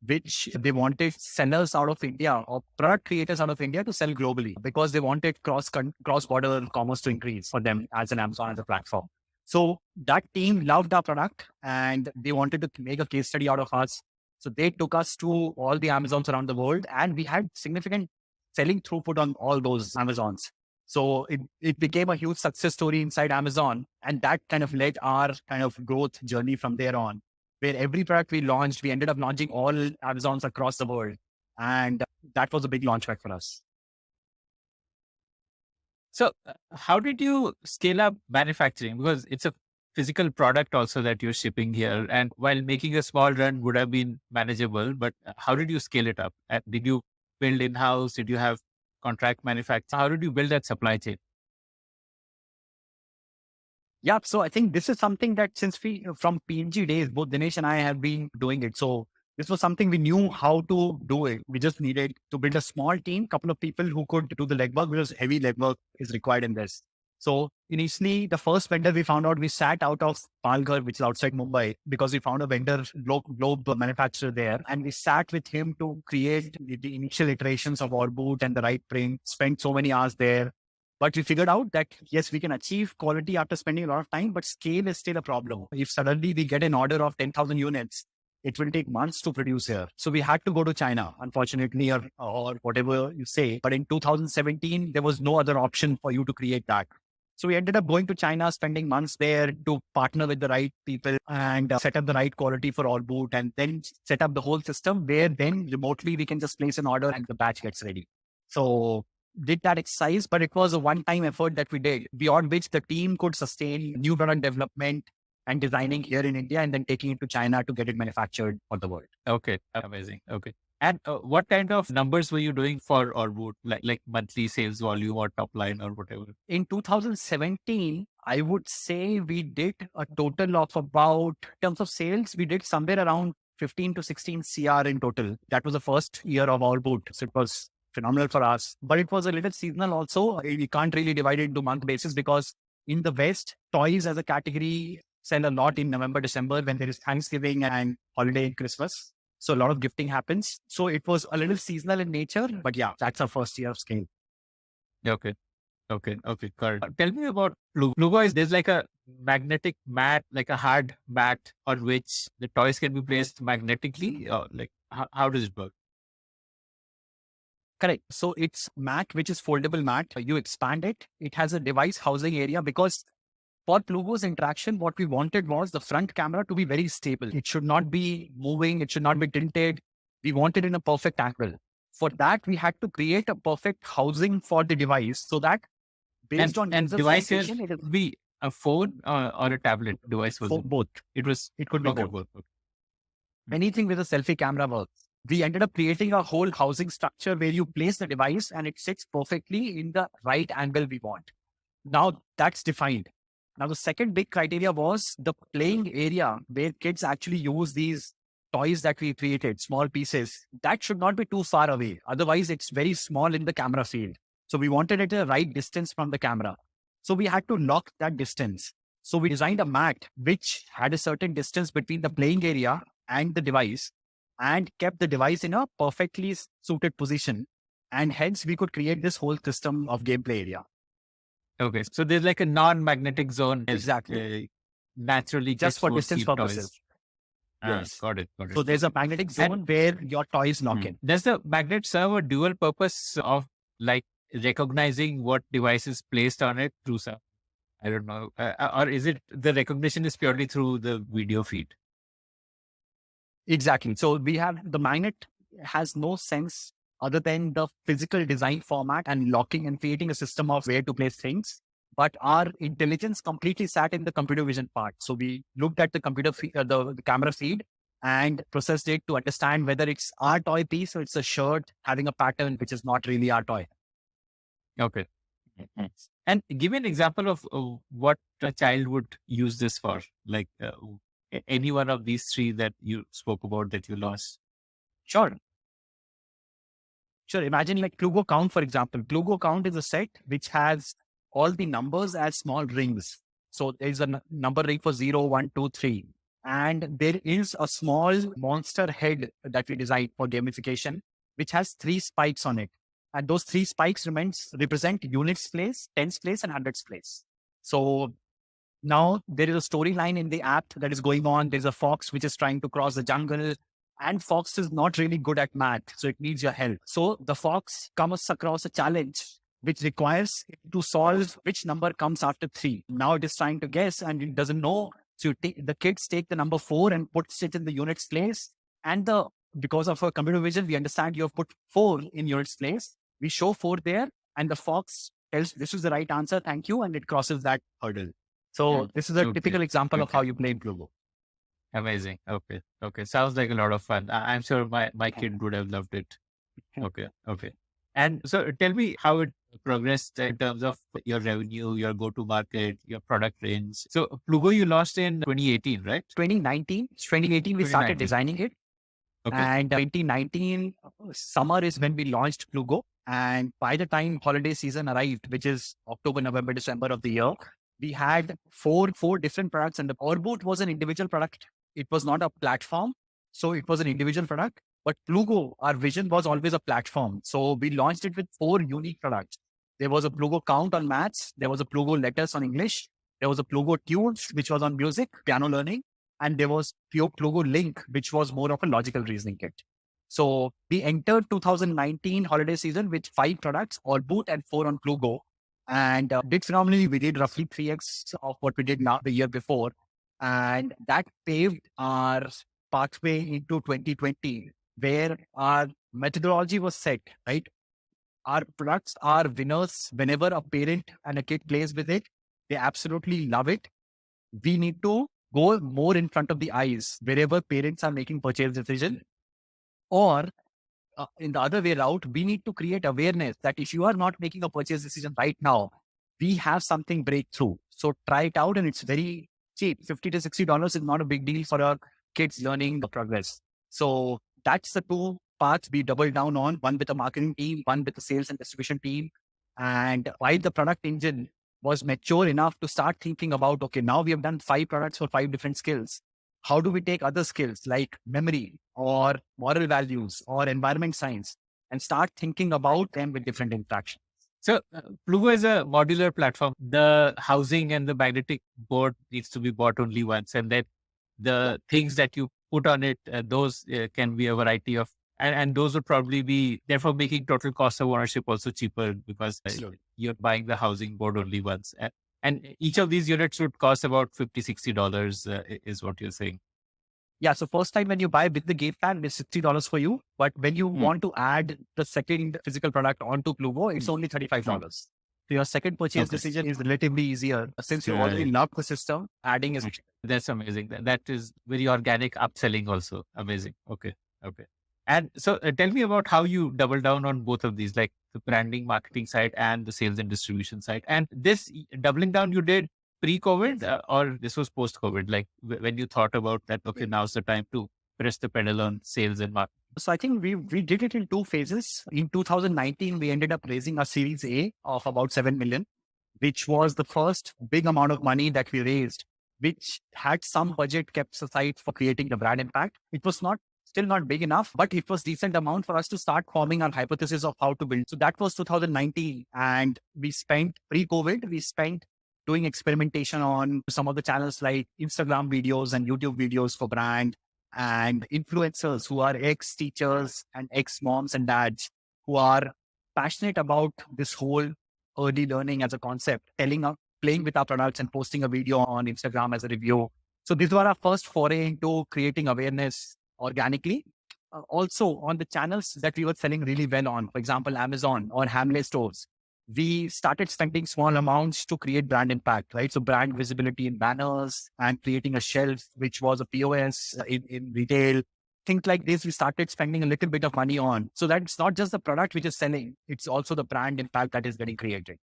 which they wanted sellers out of India or product creators out of India to sell globally because they wanted cross-border commerce to increase for them as an Amazon as a platform. So that team loved our product and they wanted to make a case study out of us. So they took us to all the Amazons around the world and we had significant selling throughput on all those Amazons. So it became a huge success story inside Amazon. And that kind of led our kind of growth journey from there on, where every product we launched, we ended up launching all Amazons across the world. And that was a big launch pad for us. So how did you scale up manufacturing? Because it's a physical product also that you're shipping here. And while making a small run would have been manageable, but how did you scale it up? Did you build in-house? Did you have contract manufacturing? How did you build that supply chain? Yeah, so I think this is something that since from PNG days, both Dinesh and I have been doing it. So this was something we knew how to do it. We just needed to build a small team, couple of people who could do the legwork because heavy legwork is required in this. So initially, the first vendor we found out, we sat out of Palghar, which is outside Mumbai, because we found a vendor, globe manufacturer there. And we sat with him to create the initial iterations of Orboot and the right print, spent so many hours there. But we figured out that, yes, we can achieve quality after spending a lot of time, but scale is still a problem. If suddenly we get an order of 10,000 units, it will take months to produce here. So we had to go to China, unfortunately, or whatever you say. But in 2017, there was no other option for you to create that. So we ended up going to China, spending months there to partner with the right people and set up the right quality for Orboot, and then set up the whole system where then remotely we can just place an order and the batch gets ready. So did that exercise, but it was a one-time effort that we did, beyond which the team could sustain new product development and designing here in India, and then taking it to China to get it manufactured for the world. Okay, amazing. Okay. And what kind of numbers were you doing for Orboot, like monthly sales volume or top line or whatever? In 2017, I would say we did a total of about, in terms of sales, we did somewhere around 15 to 16 CR in total. That was the first year of Orboot. So it was phenomenal for us, but it was a little seasonal also. We can't really divide it into month basis, because in the West, toys as a category sell a lot in November, December, when there is Thanksgiving and holiday and Christmas. So a lot of gifting happens. So it was a little seasonal in nature, but yeah, that's our first year of scale. Okay. Correct. Tell me about Plugo. Plugo there's like a magnetic mat, like a hard mat on which the toys can be placed magnetically. Or like how does it work? Correct. So it's mat, which is foldable mat. You expand it. It has a device housing area, because for Plugo's interaction, what we wanted was the front camera to be very stable. It should not be moving. It should not be tilted. We wanted in a perfect angle. For that, we had to create a perfect housing for the device, so that based on and user device here sensation, it would be a phone or a tablet device. for both. It could be okay, both. Okay. Anything with a selfie camera works. We ended up creating a whole housing structure where you place the device and it sits perfectly in the right angle we want. Now that's defined. Now, the second big criteria was the playing area where kids actually use these toys that we created, small pieces. That should not be too far away. Otherwise, it's very small in the camera field. So we wanted it at the right distance from the camera. So we had to lock that distance. So we designed a mat which had a certain distance between the playing area and the device, and kept the device in a perfectly suited position. And hence we could create this whole system of gameplay area. Okay. So there's like a non-magnetic zone. Exactly. Naturally just for distance purposes. Yes. Got it. So there's a magnetic zone where your toys lock in. Does the magnet serve a dual purpose of like recognizing what device is placed on it through some, I don't know, or is it the recognition is purely through the video feed? Exactly. So we have the magnet has no sense other than the physical design format and locking and creating a system of where to place things. But our intelligence completely sat in the computer vision part. So we looked at the computer the camera feed and processed it to understand whether it's our toy piece or it's a shirt having a pattern which is not really our toy. Okay. And give me an example of what a child would use this for, like any one of these three that you spoke about that you lost. Sure. Imagine like Plugo Count, for example. Plugo Count is a set which has all the numbers as small rings. So there's a number ring for 0, 1, 2, 3. And there is a small monster head that we designed for gamification, which has 3 spikes on it. And those 3 spikes represent units place, tens place, and hundreds place. So now there is a storyline in the app that is going on. There's a fox which is trying to cross the jungle. And fox is not really good at math, so it needs your help. So the fox comes across a challenge which requires it to solve which number comes after 3. Now it is trying to guess and it doesn't know. So the kids take the number 4 and puts it in the units place. And because of our computer vision, we understand you have put 4 in units place. We show 4 there and the fox tells this is the right answer, thank you, and it crosses that hurdle. So this is a typical example of how you play in Plugo. Amazing. Okay. Sounds like a lot of fun. I'm sure my kid would have loved it. Okay. And so tell me how it progressed in terms of your revenue, your go-to-market, your product range. So Plugo you launched in 2018, right? 2018 we started designing it. Okay. And 2019 summer is when we launched Plugo. And by the time holiday season arrived, which is October, November, December of the year, we had four different products. And the Orboot was an individual product. It was not a platform. So it was an individual product. But Plugo, our vision was always a platform. So we launched it with 4 unique products. There was a Plugo Count on maths. There was a Plugo Letters on English. There was a Plugo Tunes, which was on music, piano learning. And there was Pure Plugo Link, which was more of a logical reasoning kit. So we entered 2019 holiday season with 5 products, Orboot and 4 on Plugo, and did phenomenally. We did roughly 3x of what we did now the year before. And that paved our pathway into 2020, where our methodology was set, right? Our products are winners whenever a parent and a kid plays with it. They absolutely love it. We need to go more in front of the eyes wherever parents are making purchase decision, or in the other way around, we need to create awareness that if you are not making a purchase decision right now, we have something breakthrough. So try it out, and it's very cheap. $50 to $60 is not a big deal for our kids learning the progress. So that's the 2 paths we double down on, one with the marketing team, one with the sales and distribution team. And while the product engine was mature enough to start thinking about, okay, now we have done 5 products for 5 different skills. How do we take other skills like memory or moral values or environment science and start thinking about them with different interactions? So Plugo is a modular platform. The housing and the magnetic board needs to be bought only once. And then the things that you put on it, those can be a variety of, and those would probably be, therefore making total cost of ownership also cheaper, because you're buying the housing board only once. And each of these units would cost about $50, $60 is what you're saying. Yeah. So first time when you buy with the game plan, it's $60 for you. But when you want to add the second physical product onto Plugo, it's only $35. So your second purchase decision is relatively easier since you already love the system. Adding is That's amazing. That is very organic upselling also. Amazing. Okay. And so tell me about how you double down on both of these, like the branding, marketing side and the sales and distribution side. And this doubling down you did pre-COVID or this was post-COVID? Like when you thought about that, okay, now's the time to press the pedal on sales and marketing. So I think we did it in 2 phases. In 2019, we ended up raising a Series A of about 7 million, which was the first big amount of money that we raised, which had some budget kept aside for creating the brand impact. It was still not big enough, but it was decent amount for us to start forming our hypothesis of how to build. So that was 2019. And we spent pre-COVID, doing experimentation on some of the channels like Instagram videos and YouTube videos for brand, and influencers who are ex-teachers and ex-moms and dads who are passionate about this whole early learning as a concept, playing with our products and posting a video on Instagram as a review. So these were our first foray into creating awareness organically. Also on the channels that we were selling really well on, for example, Amazon or Hamley stores, we started spending small amounts to create brand impact, right? So brand visibility in banners and creating a shelf, which was a POS in retail. Things like this, we started spending a little bit of money on. So that it's not just the product which is selling, it's also the brand impact that is getting created.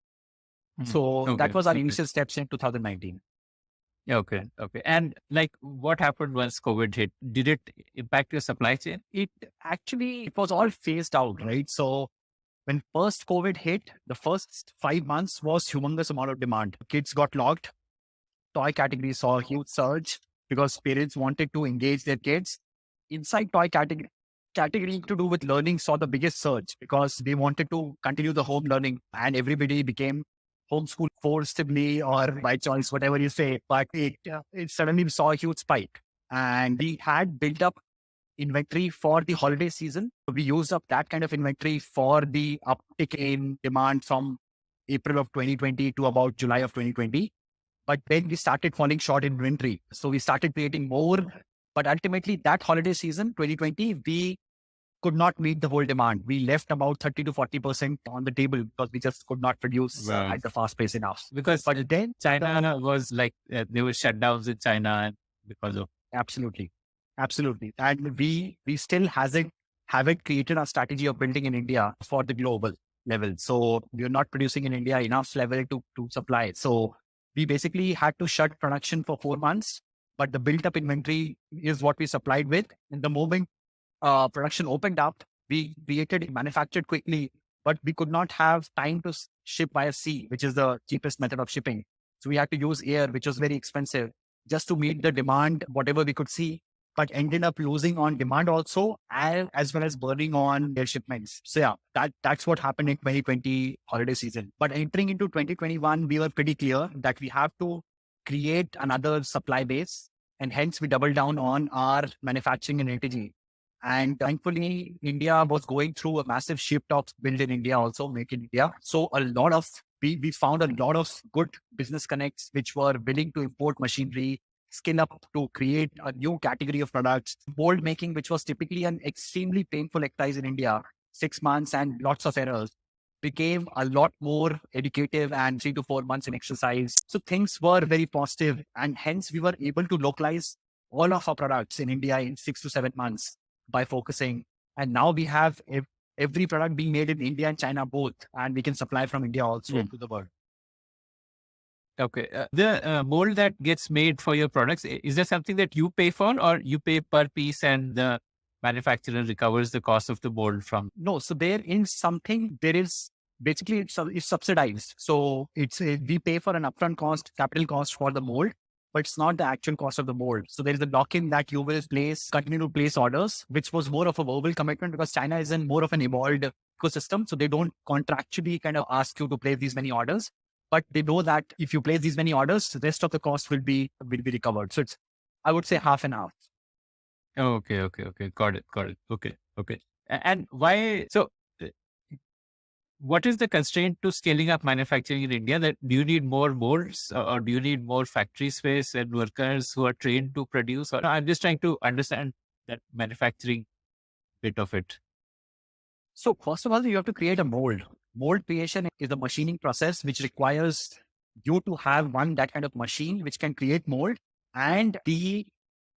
So that was our initial steps in 2019. Okay. And like what happened once COVID hit? Did it impact your supply chain? It was all phased out, right? So when first COVID hit, the first 5 months was humongous amount of demand. Kids got locked. Toy category saw a huge surge because parents wanted to engage their kids. Inside toy category to do with learning saw the biggest surge because they wanted to continue the home learning, and everybody became homeschooled forcibly or by choice, whatever you say. But it suddenly saw a huge spike, and we had built up inventory for the holiday season. We used up that kind of inventory for the uptick in demand from April of 2020 to about July of 2020. But then we started falling short in inventory. So we started creating more. But ultimately that holiday season, 2020, we could not meet the whole demand. We left about 30 to 40% on the table because we just could not produce at the fast pace enough. But then China was like, there were shutdowns in China and because of. Absolutely. And we still haven't created a strategy of building in India for the global level. So we're not producing in India enough level to supply. So we basically had to shut production for 4 months, but the built up inventory is what we supplied with. And the moment production opened up, we manufactured quickly but we could not have time to ship via sea, which is the cheapest method of shipping. So we had to use air, which was very expensive, just to meet the demand, whatever we could see, but ended up losing on demand also, as well as burning on their shipments. So yeah, that's what happened in 2020 holiday season. But entering into 2021, we were pretty clear that we have to create another supply base. And hence we doubled down on our manufacturing and ATG. And thankfully, India was going through a massive shift of build in India, also make in India. So we found a lot of good business connects, which were willing to import machinery, scale up to create a new category of products. Mold making, which was typically an extremely painful exercise in India, 6 months and lots of errors, became a lot more educative and 3 to 4 months in exercise. So things were very positive, and hence we were able to localize all of our products in India in 6 to 7 months by focusing. And now we have every product being made in India and China both, and we can supply from India also to the world. Okay. The mold that gets made for your products, is there something that you pay for, or you pay per piece and the manufacturer recovers the cost of the mold from? No, so there is basically it's subsidized. So we pay for an upfront cost, capital cost for the mold, but it's not the actual cost of the mold. So there is a lock-in that you will continue to place orders, which was more of a verbal commitment because China is in more of an evolved ecosystem. So they don't contractually kind of ask you to place these many orders, but they know that if you place these many orders, the rest of the cost will be recovered. So it's, I would say, half and half. Okay. Got it. Okay. And why? So what is the constraint to scaling up manufacturing in India? That do you need more molds, or do you need more factory space and workers who are trained to produce? Or I'm just trying to understand that manufacturing bit of it. So first of all, you have to create a mold. Mold creation is a machining process which requires you to have that kind of machine which can create mold. And the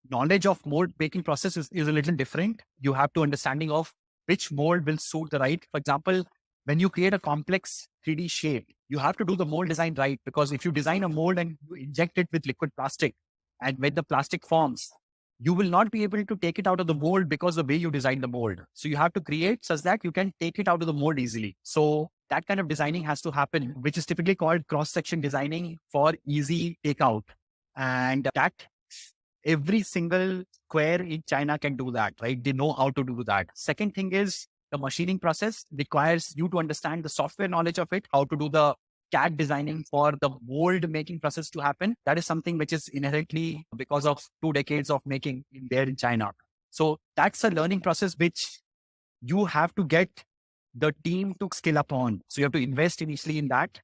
knowledge of mold making process is a little different. You have to understanding of which mold will suit the right. For example, when you create a complex 3D shape, you have to do the mold design right, because if you design a mold and you inject it with liquid plastic, and when the plastic forms, you will not be able to take it out of the mold because the way you design the mold. So you have to create such that you can take it out of the mold easily. So that kind of designing has to happen, which is typically called cross-section designing for easy takeout. And that every single square in China can do that, right? They know how to do that. Second thing is the machining process requires you to understand the software knowledge of it, how to do the CAD designing for the mold making process to happen. That is something which is inherently because of 2 decades of making in China. So that's a learning process which you have to get the team to scale up on. So you have to invest initially in that.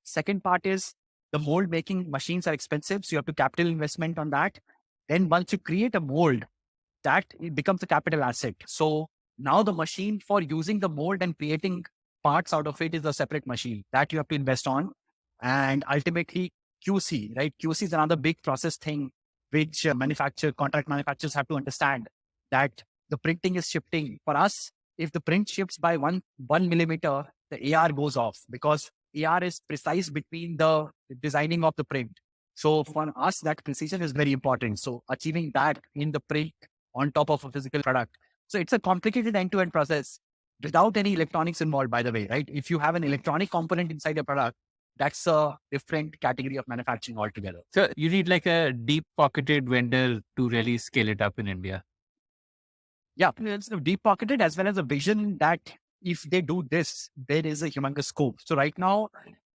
Second part is the mold making machines are expensive. So you have to capital investment on that. Then once you create a mold, that it becomes a capital asset. So now the machine for using the mold and creating parts out of it is a separate machine that you have to invest on. And ultimately QC, right? QC is another big process thing which contract manufacturers have to understand, that the printing is shifting. For us, if the print shifts by one millimeter, the AR goes off, because AR is precise between the designing of the print. So for us, that precision is very important. So achieving that in the print on top of a physical product. So it's a complicated end-to-end process without any electronics involved, by the way, right? If you have an electronic component inside your product, that's a different category of manufacturing altogether. So you need like a deep-pocketed vendor to really scale it up in India. Yeah, it's deep-pocketed as well as a vision that if they do this, there is a humongous scope. So right now,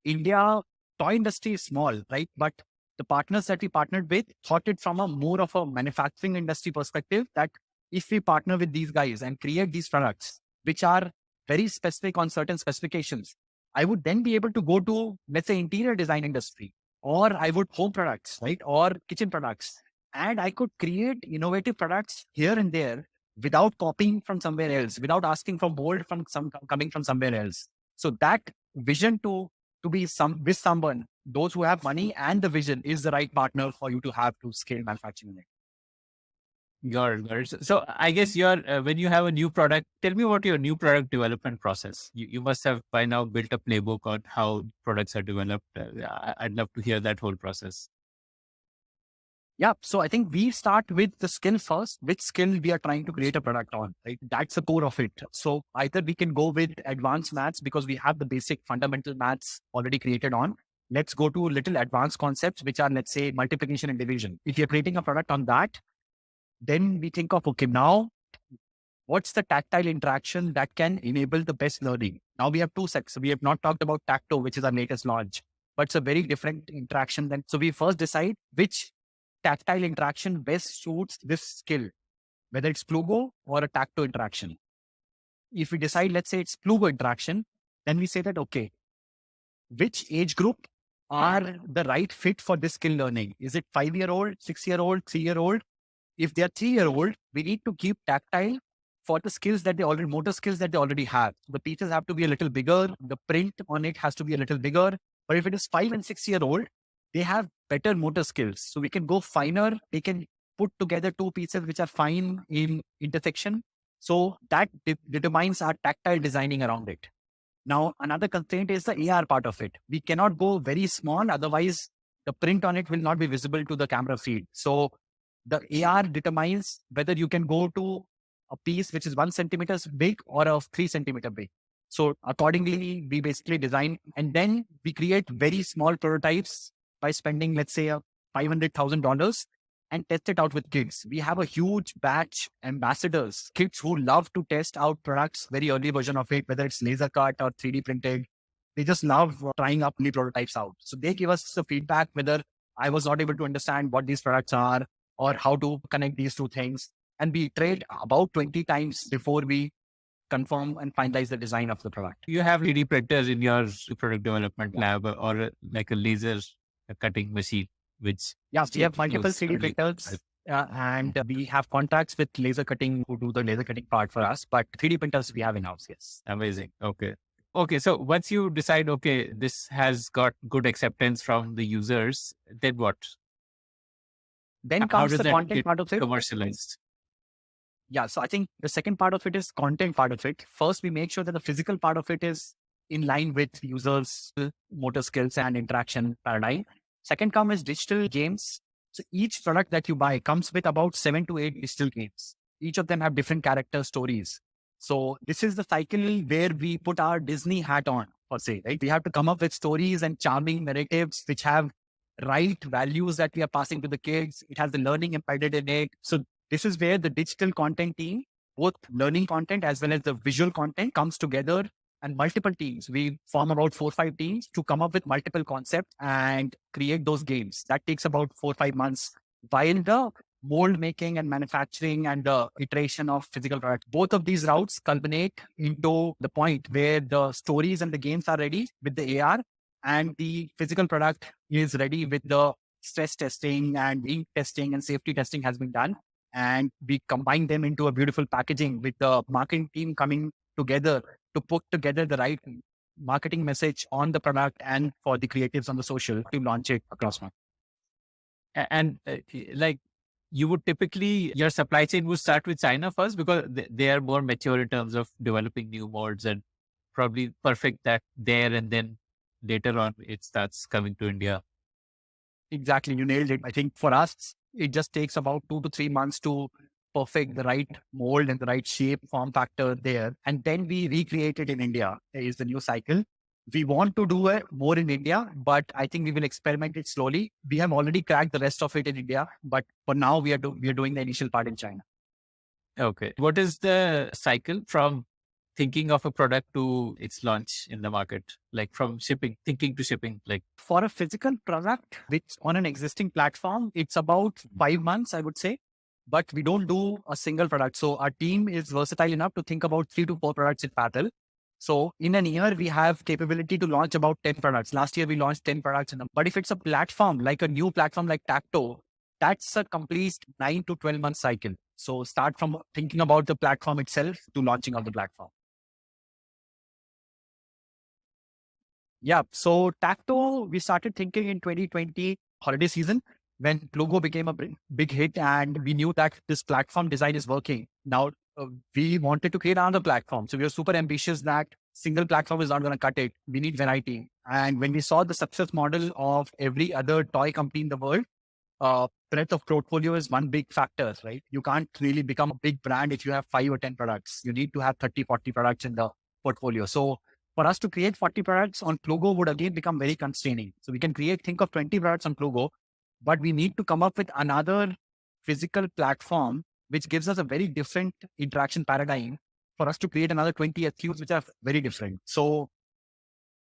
India toy industry is small, right? But the partners that we partnered with thought it from a more of a manufacturing industry perspective, that if we partner with these guys and create these products, which are very specific on certain specifications, I would then be able to go to, let's say, interior design industry, or I would home products, right? Or kitchen products. And I could create innovative products here and there without copying from somewhere else, without asking for mold coming from somewhere else. So that vision to be with someone, those who have money and the vision, is the right partner for you to have to scale manufacturing. Got it. So I guess when you have a new product, tell me about your new product development process. You must have by now built a playbook on how products are developed. I'd love to hear that whole process. Yeah. So I think we start with the skill first, which skill we are trying to create a product on, right? That's the core of it. So either we can go with advanced maths because we have the basic fundamental maths already created on. Let's go to little advanced concepts, which are, let's say, multiplication and division. If you're creating a product on that, then we think of, okay, now what's the tactile interaction that can enable the best learning? Now we have two sets. We have not talked about Tacto, which is our latest launch, but it's a very different interaction than. So we first decide which tactile interaction best suits this skill, whether it's Plugo or a Tacto interaction. If we decide, let's say it's Plugo interaction, then we say that, okay, which age group are the right fit for this skill learning? Is it 5-year-old, 6-year-old, 3-year-old? If they're 3-year-old, we need to keep tactile for the skills that they already, motor skills that they already have. The pieces have to be a little bigger. The print on it has to be a little bigger. But if it is 5 and 6-year-old, they have better motor skills. So we can go finer. They can put together two pieces which are fine in intersection. So that determines our tactile designing around it. Now, another constraint is the AR part of it. We cannot go very small. Otherwise, the print on it will not be visible to the camera feed. So the AR determines whether you can go to a piece which is 1 centimeter big or a 3 centimeter big. So accordingly, we basically design, and then we create very small prototypes by spending, let's say, $500,000 and test it out with kids. We have a huge batch ambassadors, kids who love to test out products, very early version of it, whether it's laser cut or 3D printed. They just love trying up new prototypes out. So they give us the feedback whether I was not able to understand what these products are or how to connect these two things. And we iterate about 20 times before we confirm and finalize the design of the product. You have 3D printers in your product development lab or like a laser cutting machine, which... Yeah, we have multiple 3D printers and we have contracts with laser cutting who do the laser cutting part for us, but 3D printers we have in-house, yes. Amazing. Okay. Okay. So once you decide, okay, this has got good acceptance from the users, then what? Then How comes does the that content get part of it. commercialized? Yeah, so I think the second part of it is content part of it. First, we make sure that the physical part of it is in line with users' motor skills and interaction paradigm. Second come is digital games. So each product that you buy comes with about 7 to 8 digital games. Each of them have different character stories. So this is the cycle where we put our Disney hat on, per se, right? We have to come up with stories and charming narratives which have right values that we are passing to the kids. It has the learning embedded in it. So this is where the digital content team, both learning content as well as the visual content, comes together, and multiple teams. We form about 4 or 5 teams to come up with multiple concepts and create those games. That takes about 4 or 5 months. While the mold making and manufacturing and the iteration of physical product, both of these routes culminate into the point where the stories and the games are ready with the AR, and the physical product is ready with the stress testing and ink testing and safety testing has been done. And we combine them into a beautiful packaging with the marketing team coming together to put together the right marketing message on the product and for the creatives on the social to launch it across market. And like you would typically, your supply chain would start with China first because they are more mature in terms of developing new molds and probably perfect that there, and then later on it starts coming to India. Exactly. You nailed it. I think for us, it just takes about 2 to 3 months to perfect the right mold and the right shape, form factor there. And then we recreate it in India is the new cycle. We want to do it more in India, but I think we will experiment it slowly. We have already cracked the rest of it in India, but for now we are doing the initial part in China. Okay. What is the cycle from thinking of a product to its launch in the market? Like from thinking to shipping, like for a physical product, which on an existing platform, it's about 5 months, I would say, but we don't do a single product. So our team is versatile enough to think about 3 to 4 products in parallel. So in an year, we have capability to launch about 10 products. Last year, we launched 10 products. But if it's a platform, like a new platform like Tacto, that's a complete 9 to 12 month cycle. So start from thinking about the platform itself to launching of the platform. Yeah. So Tacto, we started thinking in 2020 holiday season when Plugo became a big hit, and we knew that this platform design is working. Now we wanted to create another platform. So we were super ambitious that single platform is not going to cut it. We need variety. And when we saw the success model of every other toy company in the world, breadth of portfolio is one big factor, right? You can't really become a big brand if you have 5 or 10 products. You need to have 30, 40 products in the portfolio. So for us to create 40 products on Plugo would again become very constraining. So we can think of 20 products on Plugo, but we need to come up with another physical platform which gives us a very different interaction paradigm for us to create another 20 SKUs which are very different. So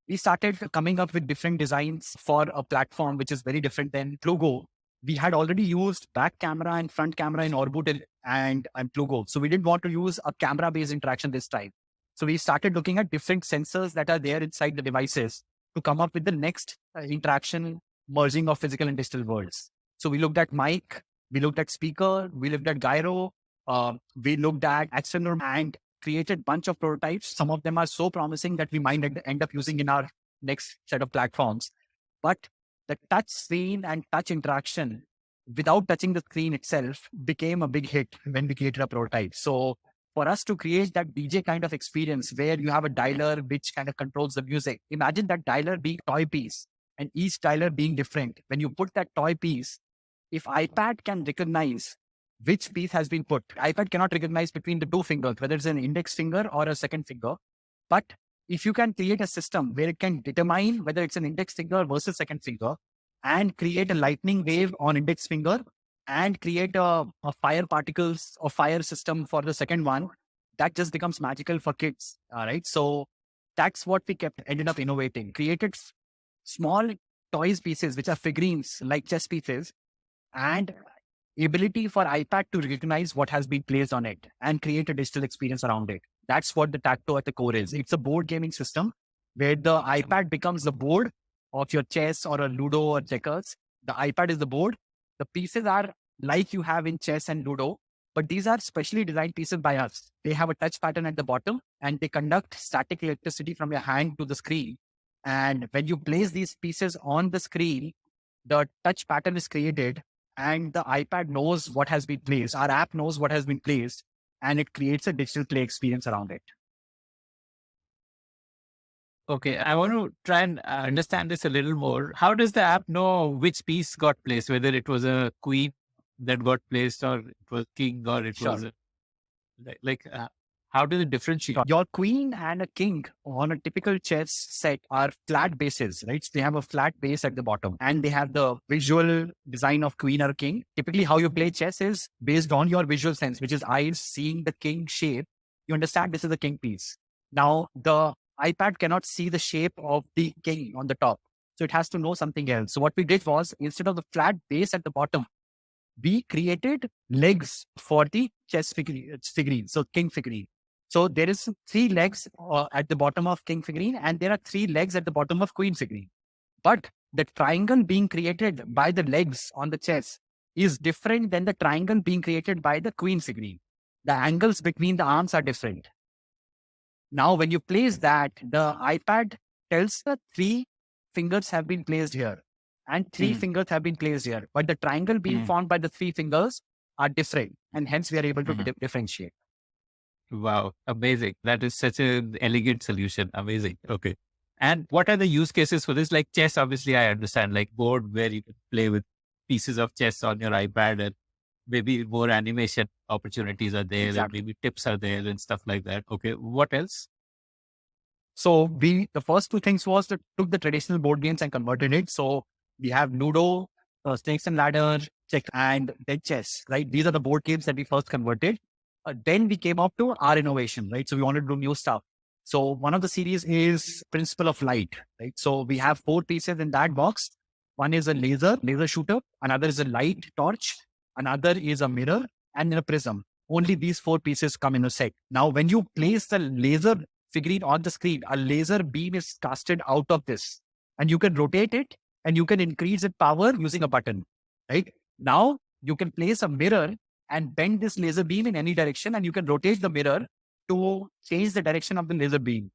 we started coming up with different designs for a platform which is very different than Plugo. We had already used back camera and front camera in Orboot and Plugo. So we didn't want to use a camera-based interaction this time. So we started looking at different sensors that are there inside the devices to come up with the next interaction merging of physical and digital worlds. So we looked at mic, we looked at speaker, we looked at gyro, we looked at accelerometer and created a bunch of prototypes. Some of them are so promising that we might end up using in our next set of platforms. But the touch screen and touch interaction without touching the screen itself became a big hit when we created a prototype. So for us to create that DJ kind of experience where you have a dialer which kind of controls the music, imagine that dialer being a toy piece and each dialer being different. When you put that toy piece, if iPad can recognize which piece has been put, iPad cannot recognize between the two fingers, whether it's an index finger or a second finger. But if you can create a system where it can determine whether it's an index finger versus second finger and create a lightning wave on index finger and create a fire particles or fire system for the second one, that just becomes magical for kids. All right. So that's what we ended up innovating, created small toys pieces, which are figurines like chess pieces, and ability for iPad to recognize what has been placed on it and create a digital experience around it. That's what the Tacto at the core is. It's a board gaming system where the iPad becomes the board of your chess or a Ludo or checkers. The iPad is the board. The pieces are like you have in chess and Ludo, but these are specially designed pieces by us. They have a touch pattern at the bottom and they conduct static electricity from your hand to the screen. And when you place these pieces on the screen, the touch pattern is created and the iPad knows what has been placed. Our app knows what has been placed and it creates a digital play experience around it. Okay, I want to try and understand this a little more. How does the app know which piece got placed, whether it was a queen that got placed or it was king or it was how does it differentiate? Your queen and a king on a typical chess set are flat bases, right? So they have a flat base at the bottom and they have the visual design of queen or king. Typically how you play chess is based on your visual sense, which is eyes seeing the king shape. You understand this is a king piece. Now the iPad cannot see the shape of the king on the top. So it has to know something else. So what we did was, instead of the flat base at the bottom, we created legs for the chess figurine. So king figurine. So there is 3 legs at the bottom of king figurine and there are 3 legs at the bottom of queen figurine. But the triangle being created by the legs on the chess is different than the triangle being created by the queen figurine. The angles between the arms are different. Now, when you place that, the iPad tells the 3 fingers have been placed here and 3 fingers have been placed here. But the triangle being formed by the 3 fingers are different. And hence we are able to differentiate. Wow, amazing. That is such an elegant solution. Amazing. Okay. And what are the use cases for this? Like chess, obviously, I understand, like board where you can play with pieces of chess on your iPad and maybe more animation opportunities are there and maybe tips are there and stuff like that. Okay. What else? So the first 2 things was to took the traditional board games and converted it. So we have Ludo, Snakes and Ladder, Check, and then chess, right? These are the board games that we first converted. Then we came up to our innovation, right? So we wanted to do new stuff. So one of the series is Principle of Light, right? So we have 4 pieces in that box. One is a laser shooter. Another is a light torch. Another is a mirror and a prism. Only these 4 pieces come in a set. Now, when you place the laser figurine on the screen, a laser beam is casted out of this and you can rotate it and you can increase its power using a button, right? Now you can place a mirror and bend this laser beam in any direction and you can rotate the mirror to change the direction of the laser beam.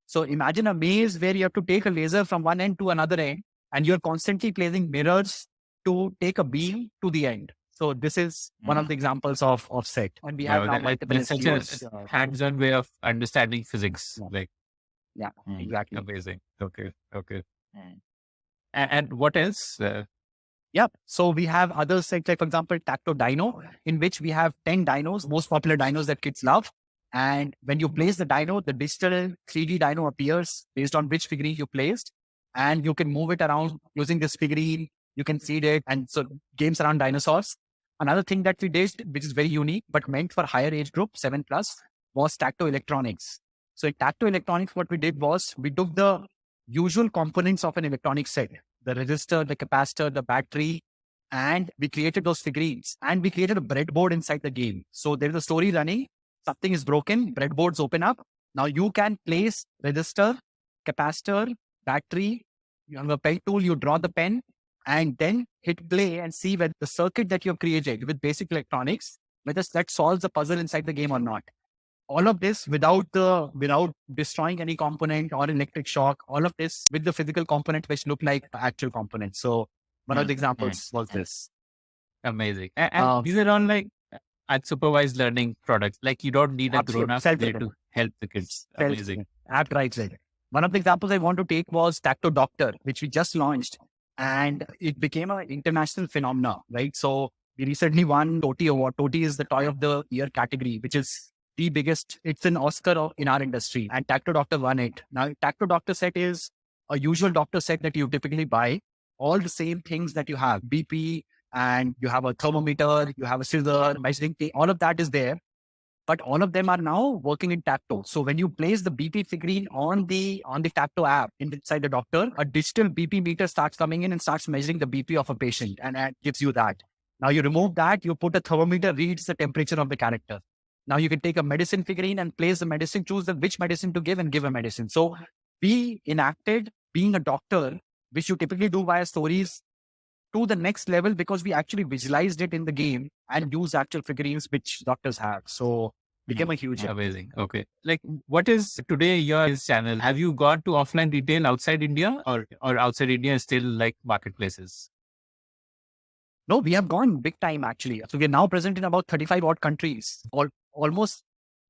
So imagine a maze where you have to take a laser from one end to another end and you're constantly placing mirrors to take a beam to the end. So this is one of the examples of set. And we have now multiple such a hands-on way of understanding physics. Exactly. Amazing. Okay. And what else? Yep. So we have other sets, like for example, Tacto Dino, in which we have 10 dinos, most popular dinos that kids love. And when you place the dino, the digital 3D dino appears based on which figurine you placed. And you can move it around using this figurine. You can seed it. And so games around dinosaurs. Another thing that we did, which is very unique, but meant for higher age group, 7 plus, was Tacto Electronics. So in Tacto Electronics, what we did was we took the usual components of an electronic set, the resistor, the capacitor, the battery, and we created those figurines. And we created a breadboard inside the game. So there is a story running. Something is broken, breadboards open up. Now you can place resistor, capacitor, battery. You have a pen tool, you draw the pen, and then hit play and see whether the circuit that you have created with basic electronics, whether that solves the puzzle inside the game or not. All of this without destroying any component or electric shock, all of this with the physical component which look like actual components. So one of the examples was this. Amazing. And these are all like unsupervised learning products. Like you don't need a grown-up there to help the kids. Amazing. App drives it. One of the examples I want to take was Tacto Doctor, which we just launched, and it became an international phenomenon, right? So we recently won TOTY Award. TOTY is the Toy of the Year category, which is the biggest. It's an Oscar in our industry, and Tacto Doctor won it. Now, Tacto Doctor set is a usual doctor set that you typically buy. All the same things that you have, BP, and you have a thermometer, you have a scissor, measuring tape, all of that is there. But all of them are now working in Tacto. So when you place the BP figurine on the Tacto app inside the doctor, a digital BP meter starts coming in and starts measuring the BP of a patient, and it gives you that. Now you remove that, you put a thermometer, reads the temperature of the character. Now you can take a medicine figurine and place the medicine, choose which medicine to give and give a medicine. So we enacted being a doctor, which you typically do via stories, to the next level because we actually visualized it in the game and used actual figurines which doctors have. So became a huge hit. Amazing. Okay. Like what is today your channel? Have you gone to offline retail outside India or outside India is still like marketplaces? No, we have gone big time actually. So we are now present in about 35 odd countries. Almost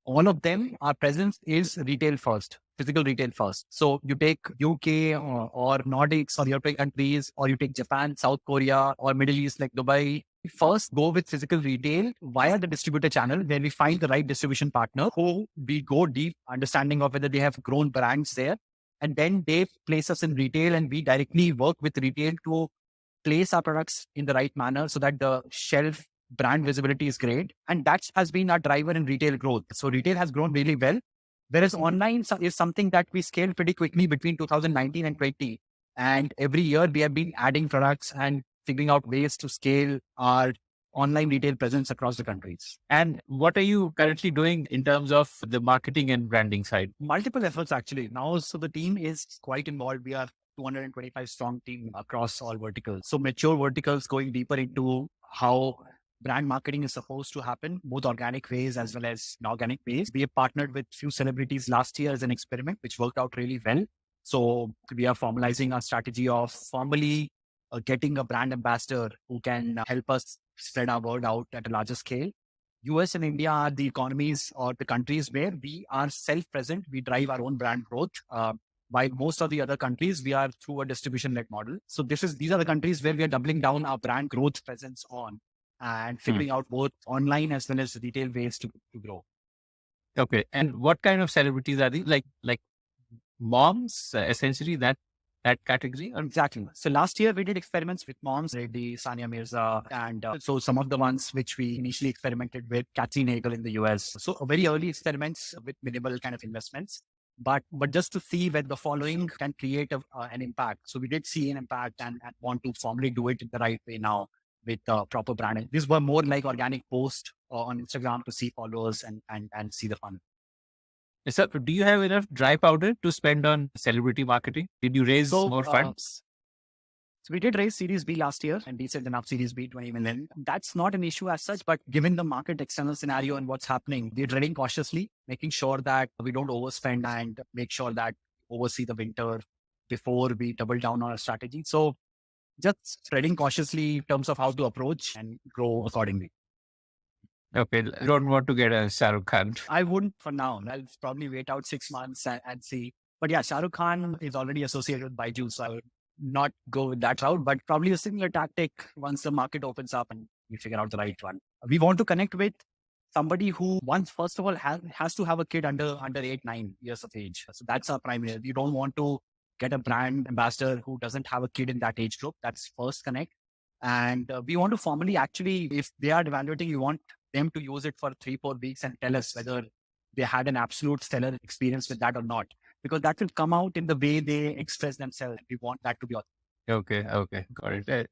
all of them, our presence is retail first, physical retail first. So you take UK or Nordics or European countries, or you take Japan, South Korea, or Middle East like Dubai. We first go with physical retail via the distributor channel where we find the right distribution partner who we go deep understanding of whether they have grown brands there. And then they place us in retail and we directly work with retail to place our products in the right manner so that the shelf brand visibility is great. And that has been our driver in retail growth. So retail has grown really well. Whereas online is something that we scaled pretty quickly between 2019 and 20. And every year we have been adding products and figuring out ways to scale our online retail presence across the countries. And what are you currently doing in terms of the marketing and branding side? Multiple efforts actually. Now, so the team is quite involved. We are 225 strong team across all verticals. So mature verticals going deeper into how brand marketing is supposed to happen, both organic ways as well as inorganic ways. We have partnered with few celebrities last year as an experiment, which worked out really well. So we are formalizing our strategy of formally getting a brand ambassador who can help us spread our word out at a larger scale. US and India are the economies or the countries where we are self-present. We drive our own brand growth. While most of the other countries, we are through a distribution-led model. So these are the countries where we are doubling down our brand growth presence on and figuring out both online as well as retail ways to grow. Okay. And what kind of celebrities are these? Like moms, essentially that category? Exactly. So last year we did experiments with moms, Reddy, Sania Mirza, and so some of the ones which we initially experimented with, Catherine Hagel in the US. So very early experiments with minimal kind of investments. But just to see whether the following can create an impact. So we did see an impact and want to formally do it in the right way now with proper branding. These were more like organic posts on Instagram to see followers and see the fun. So do you have enough dry powder to spend on celebrity marketing? Did you raise more funds? So we did raise Series B last year and decent enough Series B, 20 million. That's not an issue as such, but given the market external scenario and what's happening, we're treading cautiously, making sure that we don't overspend and make sure that oversee the winter before we double down on our strategy. So just treading cautiously in terms of how to approach and grow accordingly. Okay, I don't want to get a Shah Rukh Khan. I wouldn't for now. I'll probably wait out 6 months and see. But yeah, Shah Rukh Khan is already associated with Byju's, so not go with that route, but probably a similar tactic once the market opens up and we figure out the right one. We want to connect with somebody who once, first of all, has to have a kid under 8, 9 years of age. So that's our primary. You don't want to get a brand ambassador who doesn't have a kid in that age group. That's first connect. And we want to formally actually, if they are evaluating, you want them to use it for 3, 4 weeks and tell us whether they had an absolute stellar experience with that or not, because that will come out in the way they express themselves. We want that to be authentic. Okay, got it.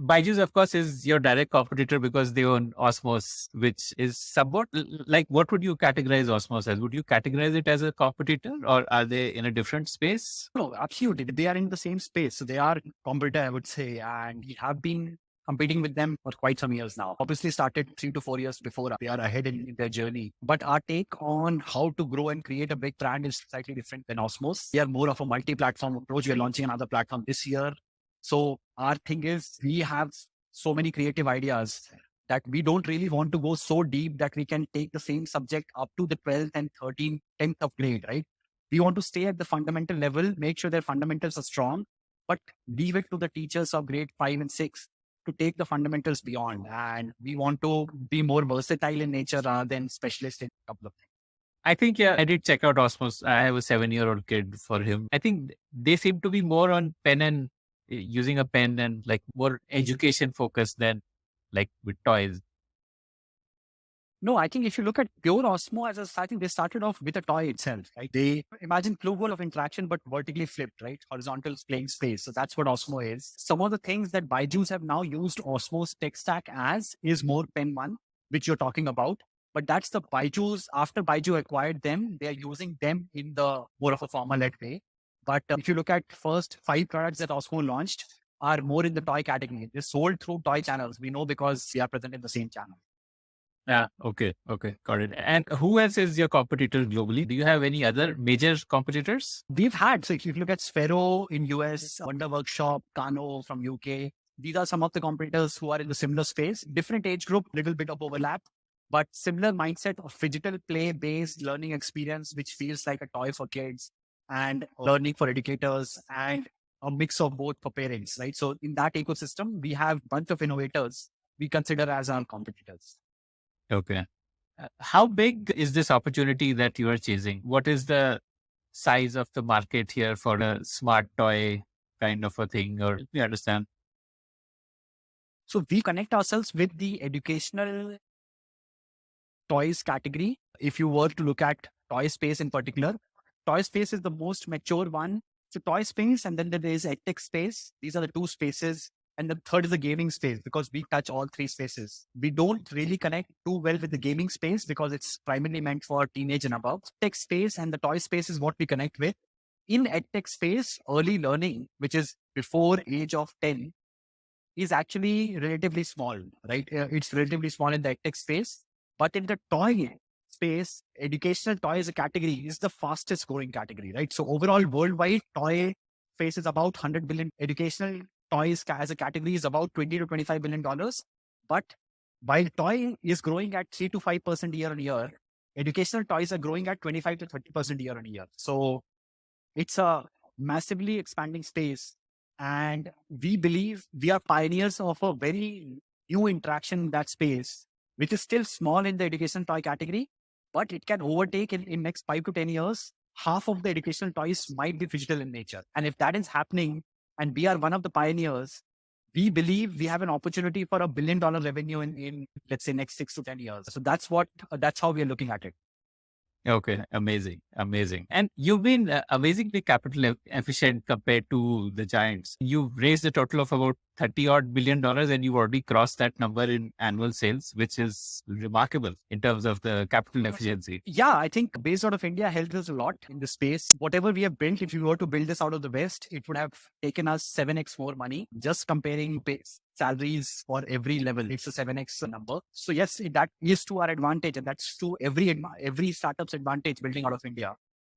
Byju's, of course, is your direct competitor because they own Osmos, which is somewhat like, what would you categorize Osmos as? Would you categorize it as a competitor, or are they in a different space? No, absolutely. They are in the same space. So they are competitor, I would say. And we have been competing with them for quite some years now. Obviously started 3 to 4 years before. They are ahead in their journey. But our take on how to grow and create a big brand is slightly different than Osmos. We are more of a multi-platform approach. We are launching another platform this year. So our thing is we have so many creative ideas that we don't really want to go so deep that we can take the same subject up to the 12th and 13th, 10th of grade, right? We want to stay at the fundamental level, make sure their fundamentals are strong, but leave it to the teachers of grade 5 and 6 to take the fundamentals beyond. And we want to be more versatile in nature rather than specialist in a couple of things. I think, yeah, I did check out Osmos. I have a 7-year-old kid for him. I think they seem to be more on pen and using a pen and like more education focused than like with toys. No, I think if you look at pure Osmo I think they started off with a toy itself, right? They imagine Plugo of interaction, but vertically flipped, right? Horizontal playing space. So that's what Osmo is. Some of the things that Byju's have now used Osmo's tech stack as is more Pen 1, which you're talking about. But that's the Byju's, after Byju acquired them, they are using them in the more of a formal-led way. But if you look at first 5 products that Osmo launched are more in the toy category. They're sold through toy channels. We know because we are present in the same channel. Yeah. Okay. Got it. And who else is your competitor globally? Do you have any other major competitors? We've had, so if you look at Sphero in US, Wonder Workshop, Kano from UK, these are some of the competitors who are in the similar space, different age group, little bit of overlap, but similar mindset of phygital play-based learning experience, which feels like a toy for kids and learning for educators and a mix of both for parents, right? So in that ecosystem, we have a bunch of innovators we consider as our competitors. Okay. How big is this opportunity that you are chasing? What is the size of the market here for a smart toy kind of a thing? Or we understand. So we connect ourselves with the educational toys category. If you were to look at toy space in particular, toy space is the most mature one. So toy space, and then there is edtech space. These are the 2 spaces. And the third is the gaming space, because we touch all 3 spaces. We don't really connect too well with the gaming space because it's primarily meant for teenage and above. Tech space and the toy space is what we connect with. In edtech space, early learning, which is before age of 10, is actually relatively small, right? It's relatively small in the edtech space. But in the toy space, educational toy as a category is the fastest growing category, right? So overall, worldwide, toy space is about 100 billion. Educational toys as a category is about $20 to $25 billion. But while toy is growing at 3 to 5% year on year, educational toys are growing at 25 to 30% year on year. So it's a massively expanding space. And we believe we are pioneers of a very new interaction in that space, which is still small in the educational toy category, but it can overtake in next 5 to 10 years. Half of the educational toys might be phygital in nature. And if that is happening, and we are one of the pioneers, we believe we have an opportunity for $1 billion revenue in let's say next 6 to 10 years. So that's how we are looking at it. Okay, amazing. And you've been amazingly capital efficient compared to the giants. You've raised a total of about $30 billion and you've already crossed that number in annual sales, which is remarkable in terms of the capital efficiency. Yeah, I think based out of India helped us a lot in the space. Whatever we have built, if we were to build this out of the West, it would have taken us 7x more money. Just comparing salaries for every level, it's a 7x number. So yes, that is to our advantage, and that's to every startup's advantage building out of India.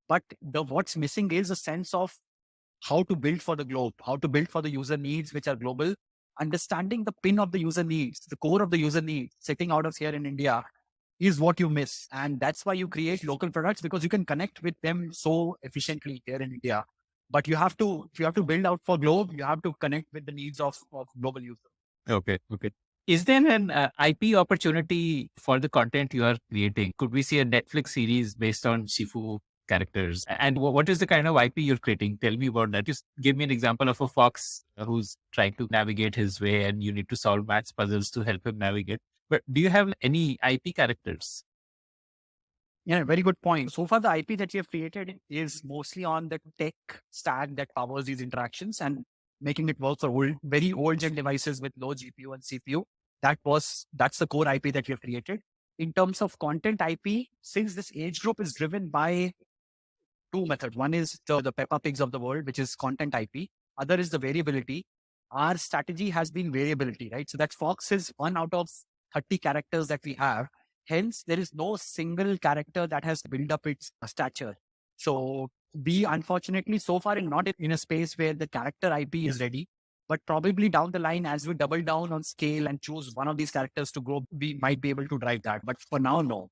But what's missing is a sense of how to build for the globe, how to build for the user needs, which are global. Understanding the pin of the user needs, the core of the user needs, sitting out of here in India is what you miss. And that's why you create local products, because you can connect with them so efficiently here in India. But if you have to build out for globe, you have to connect with the needs of global users. Okay. Okay. Is there an IP opportunity for the content you are creating? Could we see a Netflix series based on Shifu characters? And what is the kind of IP you're creating? Tell me about that. Just give me an example of a fox who's trying to navigate his way and you need to solve maths puzzles to help him navigate. But do you have any IP characters? Yeah, very good point. So far, the IP that we have created is mostly on the tech stack that powers these interactions and making it work for very old gen devices with low GPU and CPU. That's the core IP that we have created. In terms of content IP, since this age group is driven by two methods. One is the Peppa Pigs of the world, which is content IP. Other is the variability. Our strategy has been variability, right? So that Fox is 1 out of 30 characters that we have. Hence, there is no single character that has built up its stature. So we, unfortunately, so far are not in a space where the character IP is ready. But probably down the line, as we double down on scale and choose one of these characters to grow, we might be able to drive that. But for now, no.